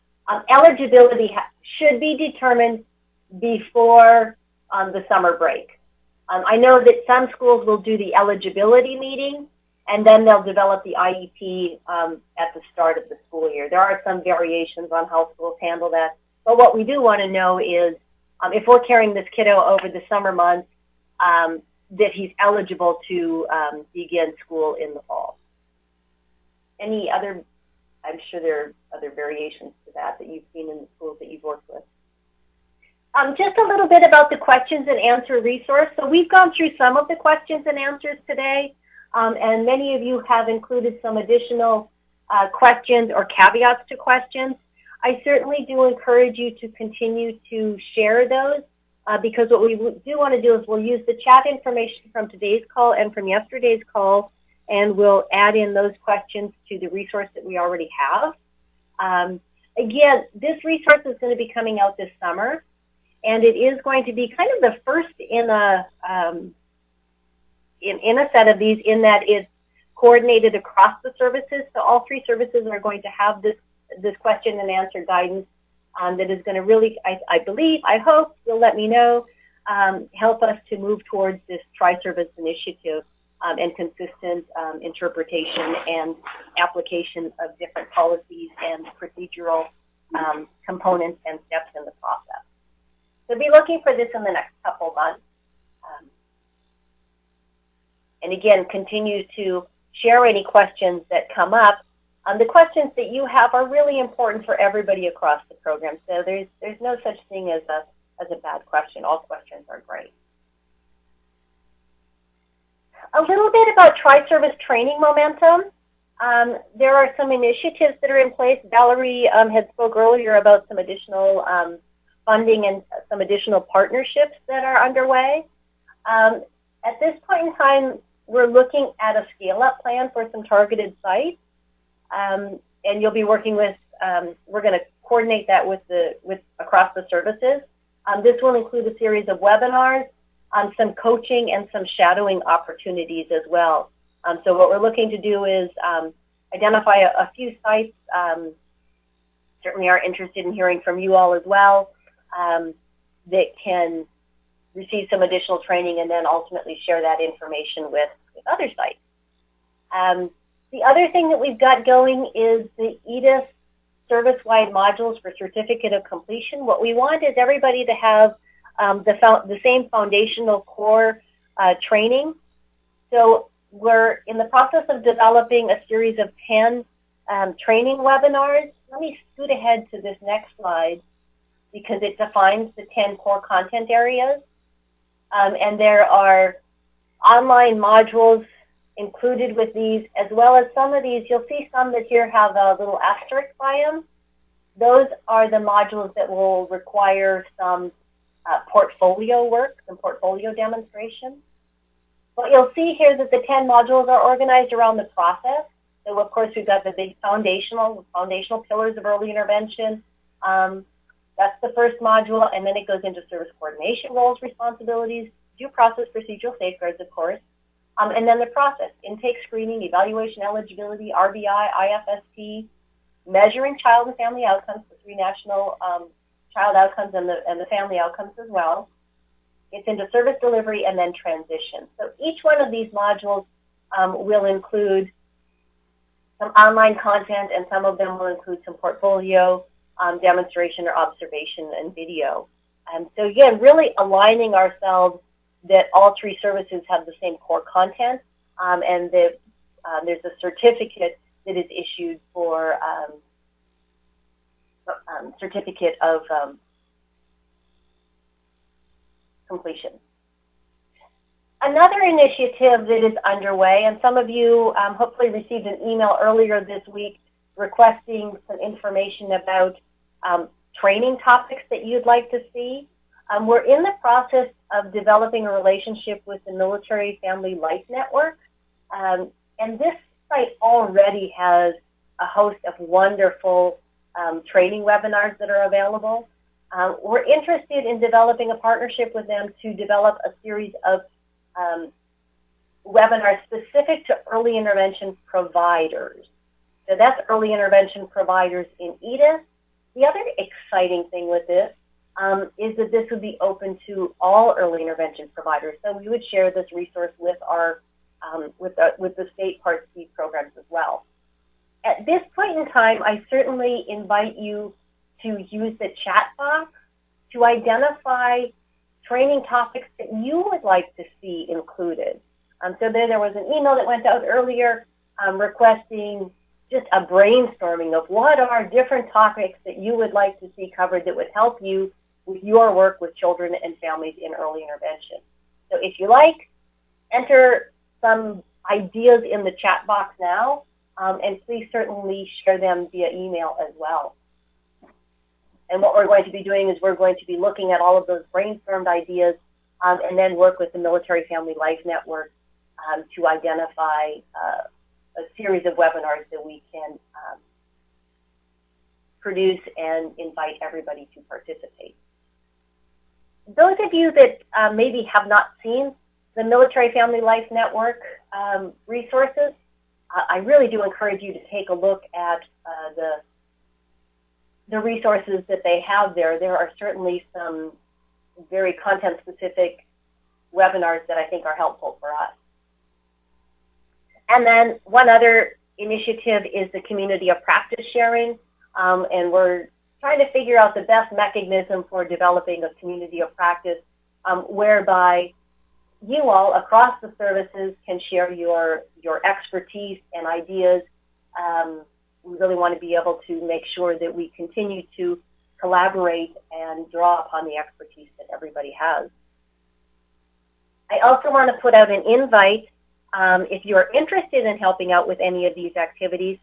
Eligibility should be determined before the summer break. I know that some schools will do the eligibility meeting and then they'll develop the IEP at the start of the school year. There are some variations on how schools handle that, but what we do want to know is if we're carrying this kiddo over the summer months, that he's eligible to begin school in the fall. Any other, I'm sure there are other variations to that you've seen in the schools that you've worked with. Just a little bit about the questions and answer resource. So we've gone through some of the questions and answers today, and many of you have included some additional questions or caveats to questions. I certainly do encourage you to continue to share those because what we do want to do is we'll use the chat information from today's call and from yesterday's call, and we'll add in those questions to the resource that we already have. Again, this resource is going to be coming out this summer, and it is going to be kind of the first in a set of these, in that it's coordinated across the services. So all 3 services are going to have this question and answer guidance that is going to really, I believe, I hope, you'll let me know, help us to move towards this tri-service initiative and consistent interpretation and application of different policies and procedural components and steps in the process. So be looking for this in the next couple months. And again, continue to share any questions that come up. The questions that you have are really important for everybody across the program. So there's no such thing as a bad question. All questions are great. A little bit about tri-service training momentum. There are some initiatives that are in place. Valerie had spoke earlier about some additional funding and some additional partnerships that are underway. At this point in time, we're looking at a scale-up plan for some targeted sites. And you'll be working with, we're going to coordinate that with across the services. This will include a series of webinars, some coaching, and some shadowing opportunities as well. So what we're looking to do is identify a few sites. Certainly are interested in hearing from you all as well that can receive some additional training and then ultimately share that information with other sites. The other thing that we've got going is the EDIS service-wide modules for Certificate of Completion. What we want is everybody to have the same foundational core training. So we're in the process of developing a series of 10 training webinars. Let me scoot ahead to this next slide because it defines the 10 core content areas. And there are online modules included with these, as well as some of these. You'll see some that here have a little asterisk by them. Those are the modules that will require some portfolio work, some portfolio demonstration. What you'll see here is that the 10 modules are organized around the process. So, of course, we've got the big foundational pillars of early intervention. That's the first module, and then it goes into service coordination roles, responsibilities, due process, procedural safeguards, of course, and then the process, intake screening, evaluation, eligibility, RBI, IFSP, measuring child and family outcomes, the 3 national child outcomes and the family outcomes as well. It's into service delivery and then transition. So each one of these modules will include some online content, and some of them will include some portfolio demonstration or observation and video. So again, really aligning ourselves that all 3 services have the same core content, and that there's a certificate that is issued for certificate of completion. Another initiative that is underway, and some of you hopefully received an email earlier this week requesting some information about training topics that you'd like to see. We're in the process of developing a relationship with the Military Family Life Network, and this site already has a host of wonderful training webinars that are available. We're interested in developing a partnership with them to develop a series of webinars specific to early intervention providers. So that's early intervention providers in EDIS. The other exciting thing with this is that this would be open to all early intervention providers. So we would share this resource with our with the state Part C programs as well. At this point in time, I certainly invite you to use the chat box to identify training topics that you would like to see included. So there was an email that went out earlier requesting just a brainstorming of what are different topics that you would like to see covered that would help you with your work with children and families in early intervention. So if you like, enter some ideas in the chat box now, and please certainly share them via email as well. And what we're going to be doing is we're going to be looking at all of those brainstormed ideas and then work with the Military Family Life Network to identify a series of webinars that we can produce and invite everybody to participate. Those of you that maybe have not seen the Military Family Life Network resources, I really do encourage you to take a look at the resources that they have there. There are certainly some very content-specific webinars that I think are helpful for us. And then one other initiative is the community of practice sharing, and we're trying to figure out the best mechanism for developing a community of practice whereby you all across the services can share your expertise and ideas. We really want to be able to make sure that we continue to collaborate and draw upon the expertise that everybody has. I also want to put out an invite. If you are interested in helping out with any of these activities,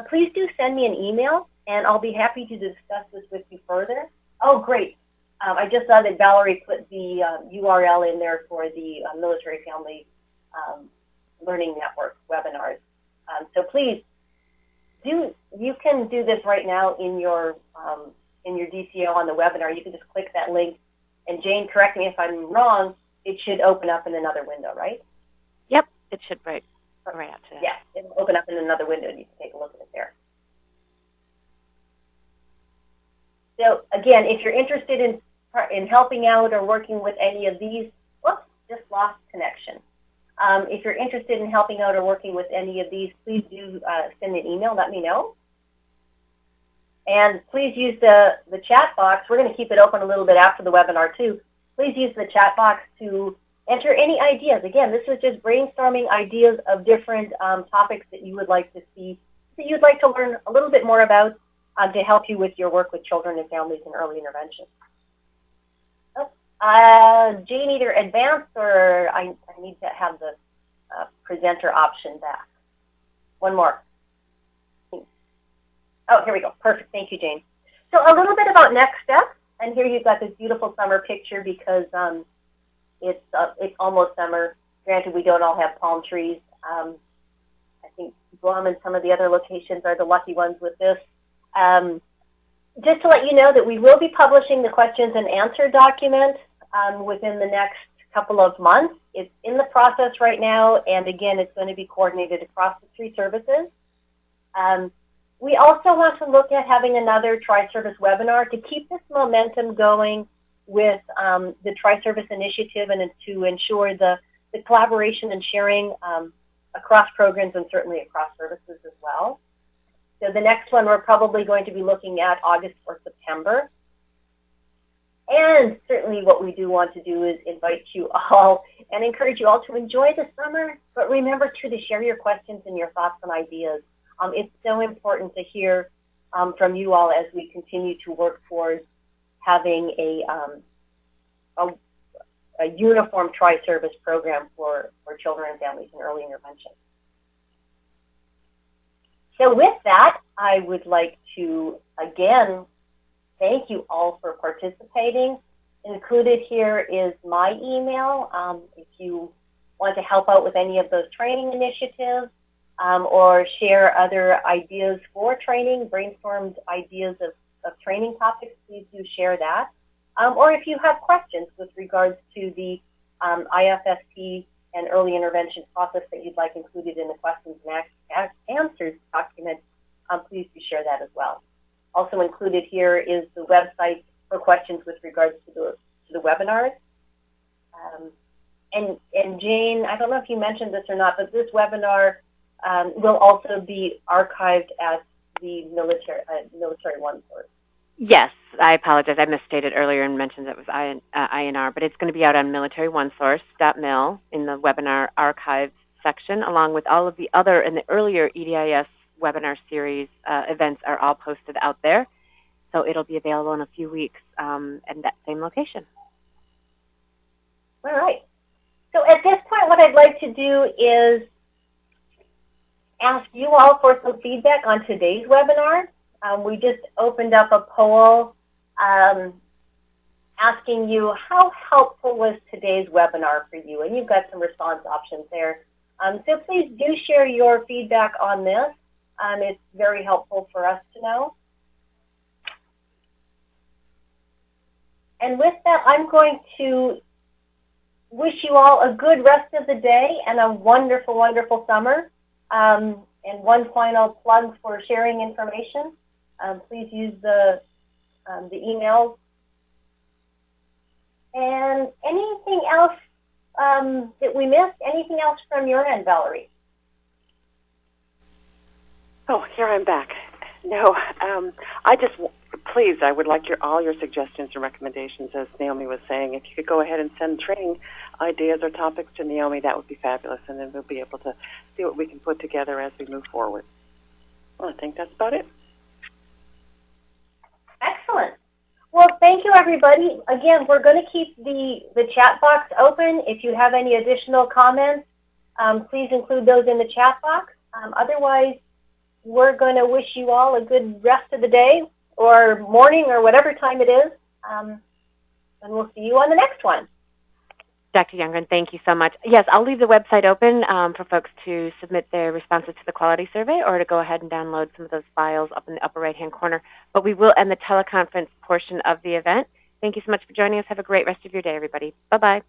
please do send me an email, and I'll be happy to discuss this with you further. Oh, great. I just saw that Valerie put the URL in there for the Military Family Learning Network webinars. So please, you can do this right now in your DCO on the webinar. You can just click that link, and Jane, correct me if I'm wrong, it should open up in another window, right? Yep, it should right after that. Yeah, it'll open up in another window, and you can take a look at it there. So again, if you're interested in helping out or working with any of these, whoops, just lost connection. If you're interested in helping out or working with any of these, please do send an email, let me know. And please use the chat box. We're going to keep it open a little bit after the webinar too. Please use the chat box to enter any ideas. Again, this is just brainstorming ideas of different topics that you would like to see, that you'd like to learn a little bit more about to help you with your work with children and families in early intervention. Jane, either advanced or I need to have the presenter option back. One more. Oh, here we go. Perfect. Thank you, Jane. So a little bit about next steps. And here you've got this beautiful summer picture because it's almost summer. Granted, we don't all have palm trees. I think Guam and some of the other locations are the lucky ones with this. Just to let you know that we will be publishing the questions and answer document within the next couple of months. It's in the process right now, and again, it's going to be coordinated across the 3 services. We also want to look at having another Tri-Service webinar to keep this momentum going with the Tri-Service initiative and to ensure the collaboration and sharing across programs and certainly across services as well. So the next one we're probably going to be looking at August or September. And certainly what we do want to do is invite you all and encourage you all to enjoy the summer, but remember too to share your questions and your thoughts and ideas. It's so important to hear from you all as we continue to work towards having a uniform tri-service program for children and families in early intervention. So with that, I would like to, again, thank you all for participating. Included here is my email if you want to help out with any of those training initiatives or share other ideas for training, brainstormed ideas of training topics, please do share that. Or if you have questions with regards to the IFSP and early intervention process that you'd like included in the questions and answers document, please do share that as well. Also included here is the website for questions with regards to the webinars. And Jane, I don't know if you mentioned this or not, but this webinar will also be archived at the Military One source. Yes, I apologize. I misstated earlier and mentioned that it was INR, but it's going to be out on militaryOneSource.mil in the webinar archives section, along with all of the other and the earlier EDIS webinar series events are all posted out there. So it'll be available in a few weeks at that same location. All right. So at this point, what I'd like to do is ask you all for some feedback on today's webinar. We just opened up a poll asking you how helpful was today's webinar for you, and you've got some response options there. So please do share your feedback on this. It's very helpful for us to know. And with that, I'm going to wish you all a good rest of the day and a wonderful, wonderful summer. And one final plug for sharing information. Please use the emails. And anything else that we missed? Anything else from your end, Valerie? Oh, here I'm back. No, I would like all your suggestions and recommendations, as Naomi was saying. If you could go ahead and send training ideas or topics to Naomi, that would be fabulous, and then we'll be able to see what we can put together as we move forward. Well, I think that's about it. Excellent. Well, thank you, everybody. Again, we're going to keep the chat box open. If you have any additional comments, please include those in the chat box. Otherwise, we're going to wish you all a good rest of the day or morning or whatever time it is, and we'll see you on the next one. Dr. Youngren, thank you so much. Yes, I'll leave the website open for folks to submit their responses to the quality survey or to go ahead and download some of those files up in the upper right-hand corner. But we will end the teleconference portion of the event. Thank you so much for joining us. Have a great rest of your day, everybody. Bye-bye.